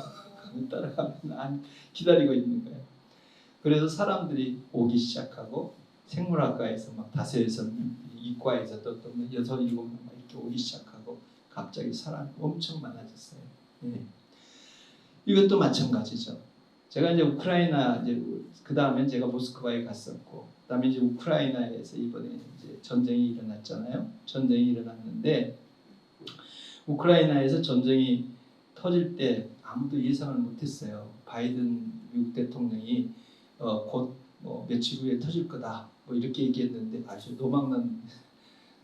따라가면 안 기다리고 있는 거예요. 그래서 사람들이 오기 시작하고 생물학과에서 막 5, 6, 이과에서 또 6, 7명 이렇게 오기 시작하고 갑자기 사람이 엄청 많아졌어요. 이것도 마찬가지죠. 제가 이제 우크라이나 그 다음에 제가 모스크바에 갔었고 그다음에 이제 우크라이나에서 이번에 이제 전쟁이 일어났잖아요. 전쟁이 일어났는데 우크라이나에서 전쟁이 터질 때 아무도 예상을 못했어요. 바이든 미국 대통령이 곧 며칠 후에 터질 거다 이렇게 얘기했는데 아주 노망난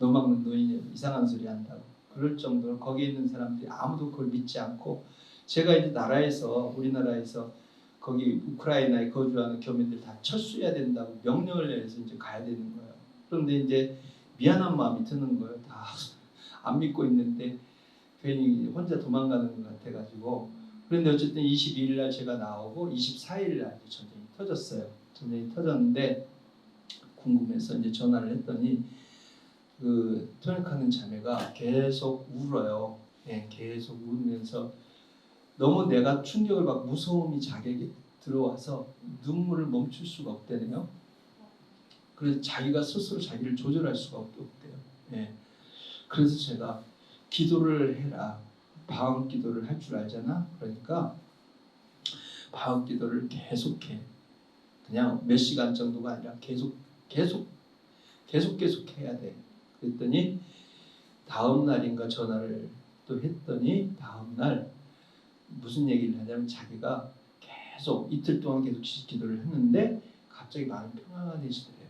노인이 이상한 소리 한다고 그럴 정도로 거기에 있는 사람들이 아무도 그걸 믿지 않고 제가 이제 우리나라에서 거기 우크라이나에 거주하는 교민들 다 철수해야 된다고 명령을 내려서 이제 가야 되는 거예요. 그런데 이제 미안한 마음이 드는 거예요. 다 안 믿고 있는데 괜히 혼자 도망가는 것 같아가지고 그런데 어쨌든 22일 날 제가 나오고 24일 날 전쟁이 터졌어요. 전쟁이 터졌는데 궁금해서 이제 전화를 했더니 그 토닉하는 자매가 계속 울어요. 예, 계속 울면서 너무 내가 충격을 받고 무서움이 자기에게 들어와서 눈물을 멈출 수가 없대요. 그래서 자기가 스스로 자기를 조절할 수가 없대요. 예. 그래서 제가 기도를 해라. 방언 기도를 할 줄 알잖아. 그러니까 방언 기도를 계속해. 그냥 몇 시간 정도가 아니라 계속 해야 돼. 그랬더니 다음 날인가 전화를 또 했더니 다음 날 무슨 얘기를 하냐면 자기가 계속 이틀 동안 계속 기도를 했는데 갑자기 마음이 평안해지더래요.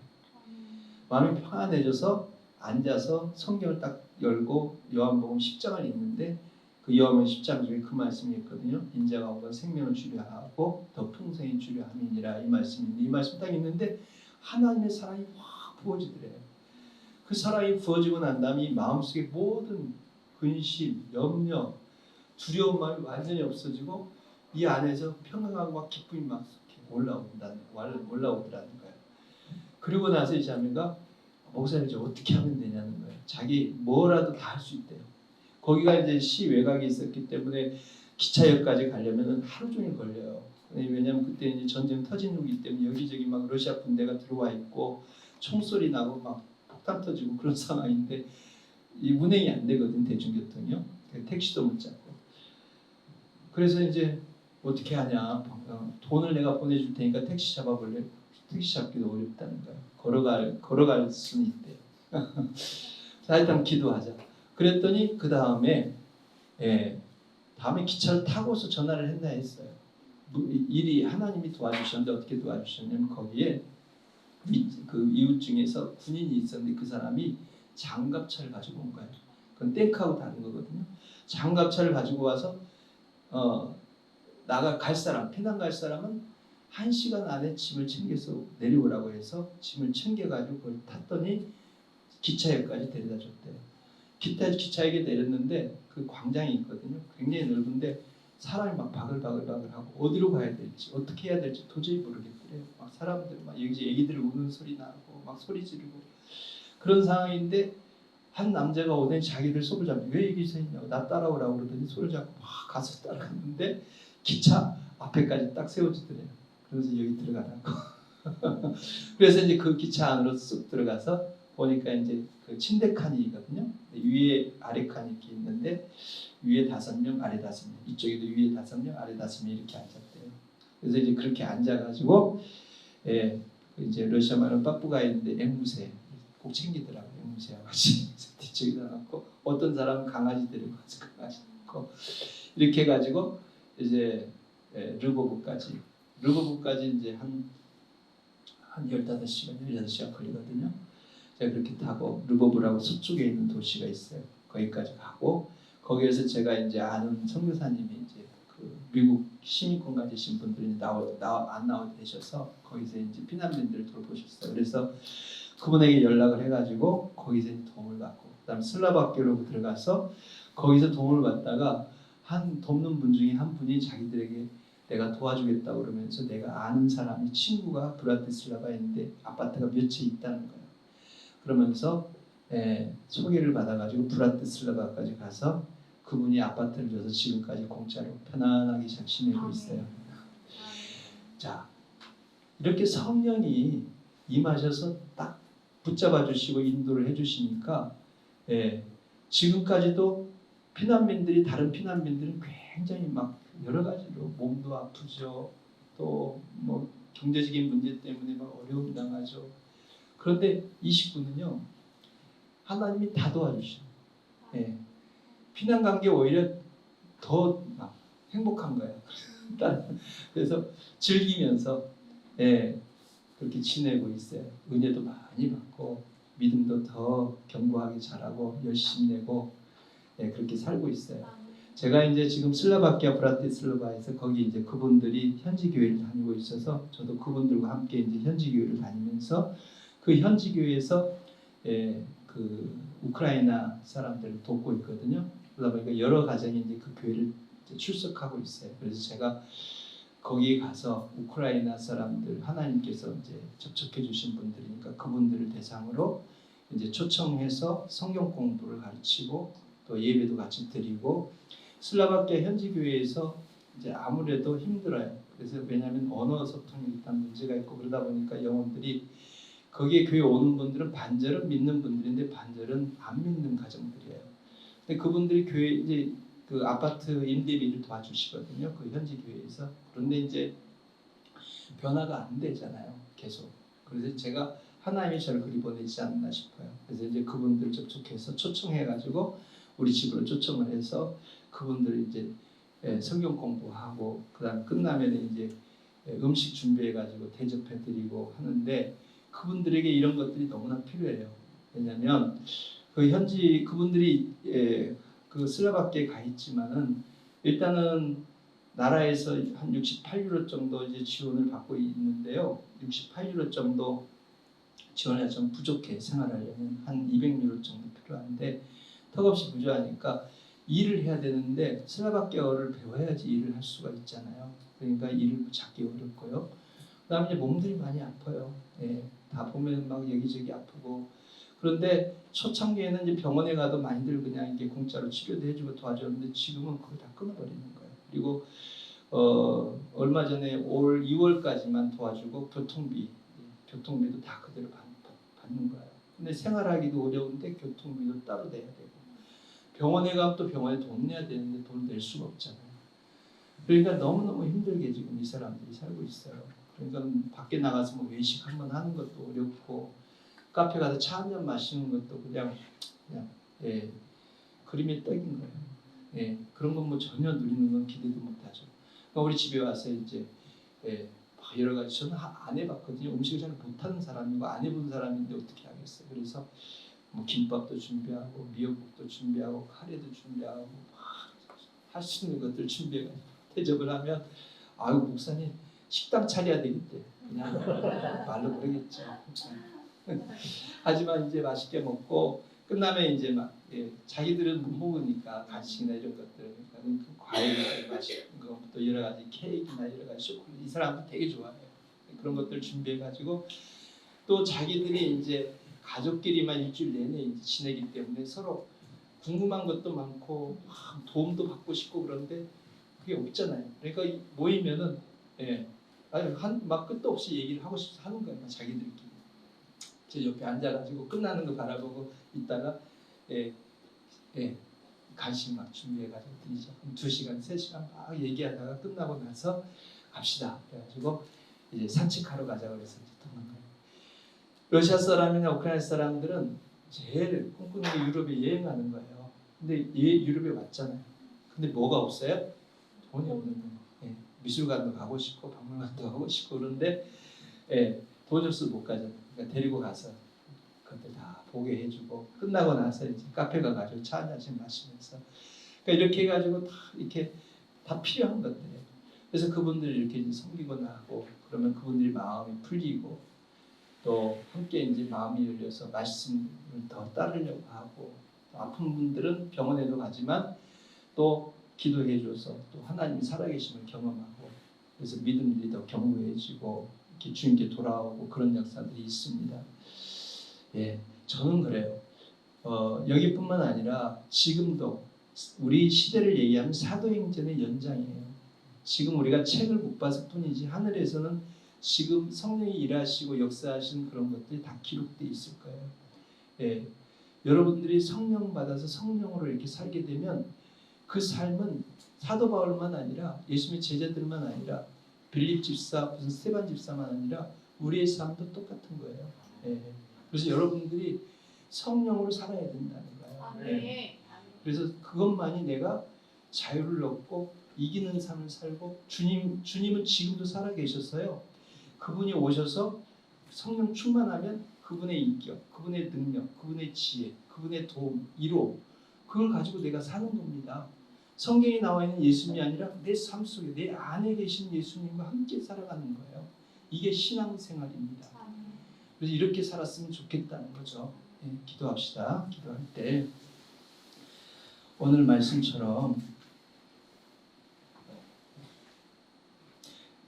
마음이 평안해져서 앉아서 성경을 딱 열고 요한복음 10장을 읽는데 그 요한복음 10장 중에 그 말씀이 있거든요. 인자가 오건 생명을 주려 하고 더 풍성히 주려 함이니라 이 말씀인데 이 말씀 딱 읽는데 하나님의 사랑이 확 부어지더래요. 그 사랑이 부어지고 난 다음에 이 마음속에 모든 근심, 염려, 두려운 마음이 완전히 없어지고 이 안에서 평안과 기쁨이 막 올라오더라는 거예요. 그리고 나서 이 자매가 목사님 이제 어떻게 하면 되냐는 거예요. 자기 뭐라도 다 할 수 있대요. 거기가 이제 시 외곽에 있었기 때문에 기차역까지 가려면 하루 종일 걸려요. 왜냐하면 그때 이제 전쟁 터진 후기 때문에 여기저기 막 러시아 군대가 들어와 있고 총소리 나고 막 폭탄 터지고 그런 상황인데 이 운행이 안 되거든 대중교통이요. 택시도 못 잡고. 그래서 이제 어떻게 하냐. 돈을 내가 보내줄 테니까 택시 잡아볼래. 택시 잡기도 어렵다는 거예요. 걸어갈 수는 있대요. 자, 일단 기도하자. 그랬더니 그 다음에 다음에 기차를 타고서 전화를 했나 했어요. 일이 하나님이 도와주셨는데 어떻게 도와주셨냐면 거기에 그 이웃 중에서 군인이 있었는데 그 사람이 장갑차를 가지고 온 거예요. 그건 탱크하고 다른 거거든요. 장갑차를 가지고 와서 갈 사람, 피난 갈 사람은 1시간 안에 짐을 챙겨서 내려오라고 해서 짐을 챙겨가지고 그걸 탔더니 기차역까지 데려다 줬대요. 기차역에 내렸는데 그 광장이 있거든요. 굉장히 넓은데 사람이 막 바글바글하고 어디로 가야 될지 어떻게 해야 될지 도저히 모르겠더래요. 막 사람들 막 여기 애기들 우는 소리 나고 막 소리 지르고 그런 상황인데 한 남자가 오더니 자기들 손을 잡고 왜 여기 서 있냐고 나 따라오라고 그러더니 손을 잡고 막 가서 따라갔는데 기차 앞에까지 딱 세워주더래요. 그래서 여기 들어가라고. 그래서 이제 그 기차 안으로 쑥 들어가서 보니까 이제 그 침대 칸이거든요. 위에 아래 칸이 이렇게 있는데 위에 5명, 아래 5명. 이쪽에도 위에 5명, 아래 5명 이렇게 앉았대요. 그래서 이제 그렇게 앉아가지고 이제 러시아 말은 빠뿌가인데 앵무새 꼭 챙기더라고요. 앵무새와 같이 뒤쪽에다 놓고 어떤 사람은 강아지 데리고 가서 강아지 놓고 이렇게 해가지고 이제 르보브까지 이제 한 15시간 걸리거든요. 제가 그렇게 타고 르보브라고 서쪽에 있는 도시가 있어요. 거기까지 가고 거기에서 제가 이제 아는 선교사님이 이제 그 미국 시민권 가지신 분들이 안 나오게 되셔서 거기서 이제 피난민들을 돌보셨어요. 그래서 그분에게 연락을 해가지고 거기서 도움을 받고 그다음 슬라바키아로 들어가서 거기서 도움을 받다가 한 돕는 분 중에 한 분이 자기들에게 내가 도와주겠다고 그러면서 내가 아는 사람이 친구가 브라티슬라바에 있는데 아파트가 몇 채 있다는 거예요. 그러면서 소개를 받아가지고 브라티슬라바까지 가서 그분이 아파트를 줘서 지금까지 공짜로 편안하게 잘 지내고 있어요. 자, 이렇게 성령이 임하셔서 딱 붙잡아 주시고 인도를 해주시니까 지금까지도 다른 피난민들은 굉장히 막 여러 가지로 몸도 아프죠. 또 뭐 경제적인 문제 때문에 막 어려움 당하죠. 그런데 이 식구는요, 하나님이 다 도와주셔. 피난 간 게 오히려 더 막 행복한 거예요. 그래서 즐기면서 그렇게 지내고 있어요. 은혜도 많이 받고 믿음도 더 견고하게 자라고 열심히 내고 그렇게 살고 있어요. 제가 이제 지금 슬라바키아 브라티슬라바에서 거기 이제 그분들이 현지 교회를 다니고 있어서 저도 그분들과 함께 이제 현지 교회를 다니면서 그 현지 교회에서 그 우크라이나 사람들을 돕고 있거든요. 그러다 보니까 여러 가정이 이제 그 교회를 이제 출석하고 있어요. 그래서 제가 거기에 가서 우크라이나 사람들 하나님께서 이제 접촉해 주신 분들이니까 그분들을 대상으로 이제 초청해서 성경 공부를 가르치고 또 예배도 같이 드리고 슬라바키아 현지 교회에서 이제 아무래도 힘들어요. 그래서 왜냐하면 언어 소통이 일단 문제가 있고 그러다 보니까 영혼들이 거기에 교회 오는 분들은 반절은 믿는 분들인데 반절은 안 믿는 가정들이에요. 근데 그분들이 교회 이제 그 아파트 임대비를 도와주시거든요. 그 현지 교회에서. 그런데 이제 변화가 안 되잖아요. 계속. 그래서 제가 하나님이 저를 그리 보내지 않나 싶어요. 그래서 이제 그분들 접촉해서 초청해가지고 우리 집으로 초청을 해서 그분들 이제 성경 공부하고 그다음 끝나면 이제 음식 준비해가지고 대접해드리고 하는데 그분들에게 이런 것들이 너무나 필요해요. 왜냐하면 그 현지 그분들이 그 슬라바키아에 가 있지만은 일단은 나라에서 한 68유로 정도 이제 지원을 받고 있는데요. 68유로 정도 지원이 좀 부족해. 생활하려면 한 200유로 정도 필요한데 턱없이 부족하니까 일을 해야 되는데 슬라바키아어를 배워야지 일을 할 수가 있잖아요. 그러니까 일을 찾기 어렵고요. 그다음에 이제 몸들이 많이 아파요. 예, 다 보면 막 여기저기 아프고 그런데 초창기에는 이제 병원에 가도 많이들 그냥 이게 공짜로 치료도 해주고 도와줬는데 지금은 그거 다 끊어버리는 거예요. 그리고 얼마 전에 올 2월까지만 도와주고 교통비도 다 그대로 받는 거예요. 근데 생활하기도 어려운데 교통비도 따로 내야 되고 병원에 가면 또 병원에 돈 내야 되는데 돈을 낼 수가 없잖아요. 그러니까 너무너무 힘들게 지금 이 사람들이 살고 있어요. 그러니까 밖에 나가서 뭐 외식 한번 하는 것도 어렵고 카페 가서 차 한 잔 마시는 것도 그냥 그림의 떡인 거예요. 예, 그런 건 뭐 전혀 누리는 건 기대도 못하죠. 그러니까 우리 집에 와서 이제 여러 가지 저는 안 해봤거든요. 음식을 잘 못하는 사람이고 안 해본 사람인데 어떻게 하겠어요. 그래서 뭐 김밥도 준비하고 미역국도 준비하고 카레도 준비하고 할 수 있는 것들 준비해가지고 대접을 하면 아유 목사님 식당 차려야 되겠대. 그냥 말로 그러겠죠. 하지만 이제 맛있게 먹고 끝나면 이제 막 자기들은 못 먹으니까 간식이나 이런 것들 그러니까 과일이나 맛있는 거 또 여러 가지 케이크나 여러 가지 초콜릿 이 사람들 되게 좋아해요. 그런 것들 준비해가지고 또 자기들이 이제 가족끼리만 일주일 내내 이제 지내기 때문에 서로 궁금한 것도 많고 도움도 받고 싶고 그런데 그게 없잖아요. 그러니까 모이면은 막 끝도 없이 얘기를 하고 싶어 하는 거예요. 자기들끼리. 제 옆에 앉아가지고 끝나는 거 바라보고 있다가 간식 막 준비해가지고 드리죠. 2시간, 3시간 막 얘기하다가 끝나고 나서 갑시다. 그래가지고 이제 산책하러 가자고 해서 이제 떠난 거예요. 러시아 사람이나 우크라이나 사람들은 제일 꿈꾸는 게 유럽에 여행하는 거예요. 근데 유럽에 왔잖아요. 근데 뭐가 없어요? 돈이 없는 거예요. 미술관도 가고 싶고 박물관도 가고 싶고 그런데 돈 없어서 못 가잖아요. 그러니까 데리고 가서 그것들 다 보게 해주고 끝나고 나서 이제 카페 가가지고 차 한 잔씩 마시면서 그러니까 이렇게 해가지고 다 필요한 것들이에요. 그래서 그분들 이렇게 이제 섬기고 나고 그러면 그분들이 마음이 풀리고 또 함께 이제 마음이 열려서 말씀을 더 따르려고 하고 또 아픈 분들은 병원에도 가지만 또 기도해줘서 또 하나님이 살아계심을 경험하고 그래서 믿음들이 더 견고해지고 이렇게 주님께 돌아오고 그런 역사들이 있습니다. 저는 그래요. 여기뿐만 아니라 지금도 우리 시대를 얘기하면 사도행전의 연장이에요. 지금 우리가 책을 못 봤을 뿐이지 하늘에서는 지금 성령이 일하시고 역사하시는 그런 것들이 다 기록되어 있을 거예요. 여러분들이 성령 받아서 성령으로 이렇게 살게 되면 그 삶은 사도 바울만 아니라 예수님의 제자들만 아니라 빌립 집사, 무슨 스테반 집사만 아니라 우리의 삶도 똑같은 거예요. 그래서 여러분들이 성령으로 살아야 된다는 거예요. 그래서 그것만이 내가 자유를 얻고 이기는 삶을 살고 주님은 지금도 살아계셨어요. 그분이 오셔서 성령 충만하면 그분의 인격, 그분의 능력, 그분의 지혜, 그분의 도움, 이로 그걸 가지고 내가 사는 겁니다. 성경에 나와 있는 예수님이 아니라 내 삶 속에 내 안에 계신 예수님과 함께 살아가는 거예요. 이게 신앙생활입니다. 그래서 이렇게 살았으면 좋겠다는 거죠. 기도합시다. 기도할 때 오늘 말씀처럼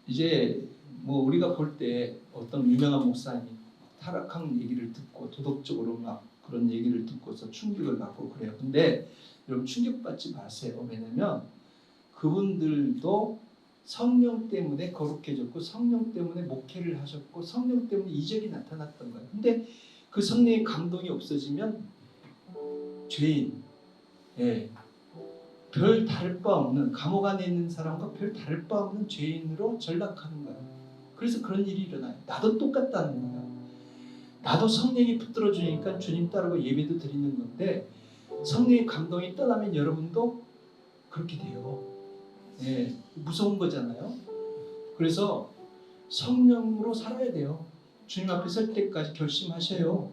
이제 뭐 우리가 볼 때 어떤 유명한 목사님 타락한 얘기를 듣고 도덕적으로 막 그런 얘기를 듣고서 충격을 받고 그래요. 근데 여러분 충격받지 마세요. 왜냐면 그분들도 성령 때문에 거룩해졌고 성령 때문에 목회를 하셨고 성령 때문에 이적이 나타났던 거예요. 근데 그 성령의 감동이 없어지면 죄인, 별 다를 바 없는 감옥 안에 있는 사람과 별 다를 바 없는 죄인으로 전락하는 거예요. 그래서 그런 일이 일어나요. 나도 똑같다는 거예요. 나도 성령이 붙들어 주니까 주님 따르고 예배도 드리는 건데 성령의 감동이 떠나면 여러분도 그렇게 돼요. 무서운 거잖아요. 그래서 성령으로 살아야 돼요. 주님 앞에 설 때까지 결심하셔요.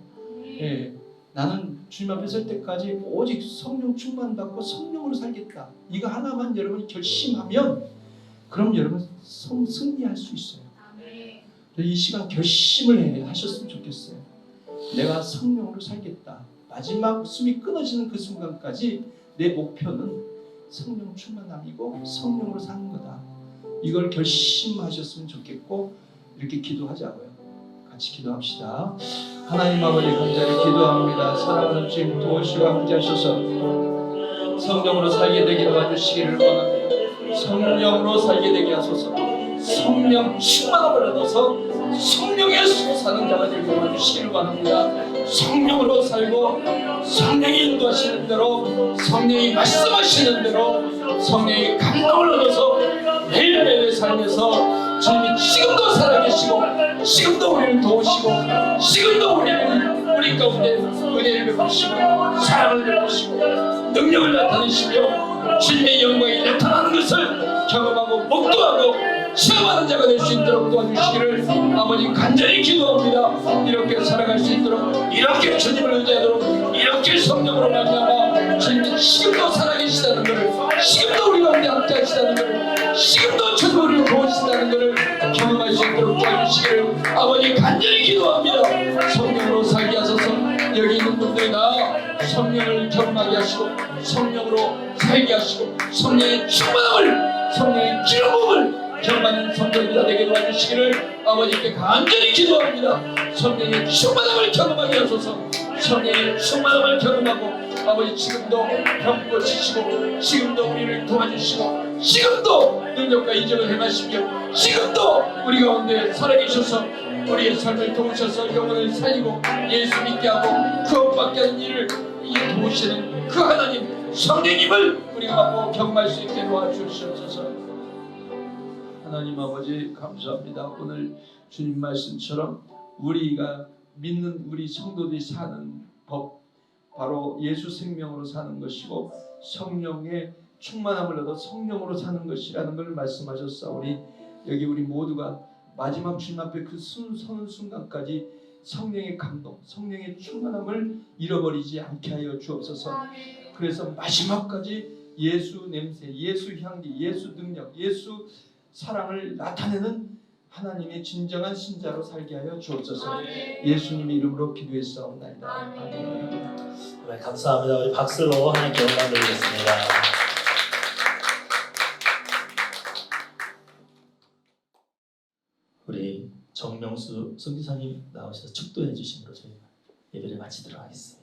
나는 주님 앞에 설 때까지 오직 성령 충만 받고 성령으로 살겠다. 이거 하나만 여러분이 결심하면 그럼 여러분 승리할 수 있어요. 이 시간 결심을 하셨으면 좋겠어요. 내가 성령으로 살겠다. 마지막 숨이 끊어지는 그 순간까지 내 목표는 성령 충만함이고 성령으로 사는 거다. 이걸 결심하셨으면 좋겠고 이렇게 기도하자고요. 같이 기도합시다. 하나님 아버지 감사히 기도합니다. 사랑하는 주님 도우시고 함께하셔서 성령으로 살게 되게 도와주시기를 원합니다. 성령으로 살게 되게 하소서. 성령 충만함을 얻어서 성령에서 사는 자가 되게 도와주시기를 원합니다. 성령으로 살고 성령이 인도하시는 대로 성령이 말씀하시는 대로 성령의 감동을 얻어서 매일매일의 삶에서 주님이 지금도 살아계시고 지금도 우리를 도우시고 지금도 우리 가운데 은혜를 베푸시고 사랑을 베푸시고 능력을 나타내시며 주님의 영광이 나타나는 것을 경험하고 목도하고 체험하는 자가 될 수 있도록 도와주시기를 아버지 간절히 기도합니다. 이렇게 살아갈 수 있도록 이렇게 주님을 의지하도록 이렇게 성령으로 말미암아 주님이 지금도 살아계시다는 것을 지금도 우리 가운데 함께 하시다는 것을 지금도 주님을 우리를 도우신다는 것을 경험할 수 있도록 도와주시기를 아버지 간절히 기도합니다. 성령으로 살게 하소서. 여기 있는 분들이 다 성령을 경험하게 하시고 성령으로 살게 하시고 성령의 충만함을 성령의 기름부음을 경험하는 성도들이 되게 도와주시기를 아버지께 간절히 기도합니다. 성령의 충만함을 경험하게 하소서. 성령의 충만함을 경험하고 아버지 지금도 병 고치시고 지금도 우리를 도와주시고 지금도 능력과 이적을 행하시며 지금도 우리 가운데 살아계셔서 우리의 삶을 도우셔서 영혼을 살리고 예수 믿게 하고 구원받게 하는 일을 도우시는 그 하나님 성령님을 우리가 받고 경험할 수 있게 도와주시옵소서. 하나님 아버지 감사합니다. 오늘 주님 말씀처럼 우리가 믿는 우리 성도들이 사는 법 바로 예수 생명으로 사는 것이고 성령의 충만함을 얻어 성령으로 사는 것이라는 걸 말씀하셨사오니 여기 우리 모두가 마지막 주님 앞에 그 서는 순간까지 성령의 감동, 성령의 충만함을 잃어버리지 않게 하여 주옵소서. 그래서 마지막까지 예수 냄새, 예수 향기, 예수 능력, 예수 사랑을 나타내는 하나님의 진정한 신자로 살게 하여 주옵소서. 예수님의 이름으로 기도했사옵나이다. 아멘. 네, 감사합니다. 우리 박수로 하나님께 영광 드리겠습니다. 우리 정명수 선교사님 나오셔서 축도해 주심으로 저희가 예배를 마치도록 하겠습니다.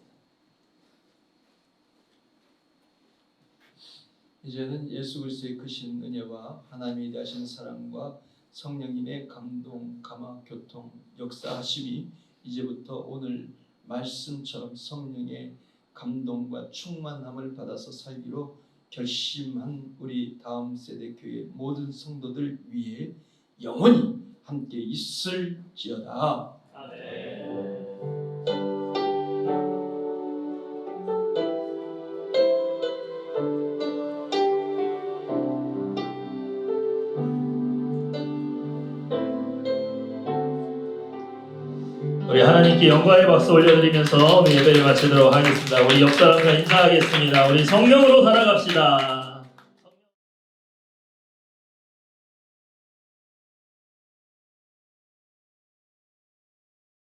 이제는 예수 그리스도의 크신 은혜와 하나님의 대하신 사랑과 성령님의 감동, 감화, 교통, 역사하심이 이제부터 오늘 말씀처럼 성령의 감동과 충만함을 받아서 살기로 결심한 우리 다음 세대 교회 모든 성도들 위해 영원히 함께 있을지어다. 아멘. 우리 하나님께 영광의 박수 올려드리면서 우리 예배를 마치도록 하겠습니다. 우리 옆 사람과 인사하겠습니다. 우리 성령으로 살아갑시다.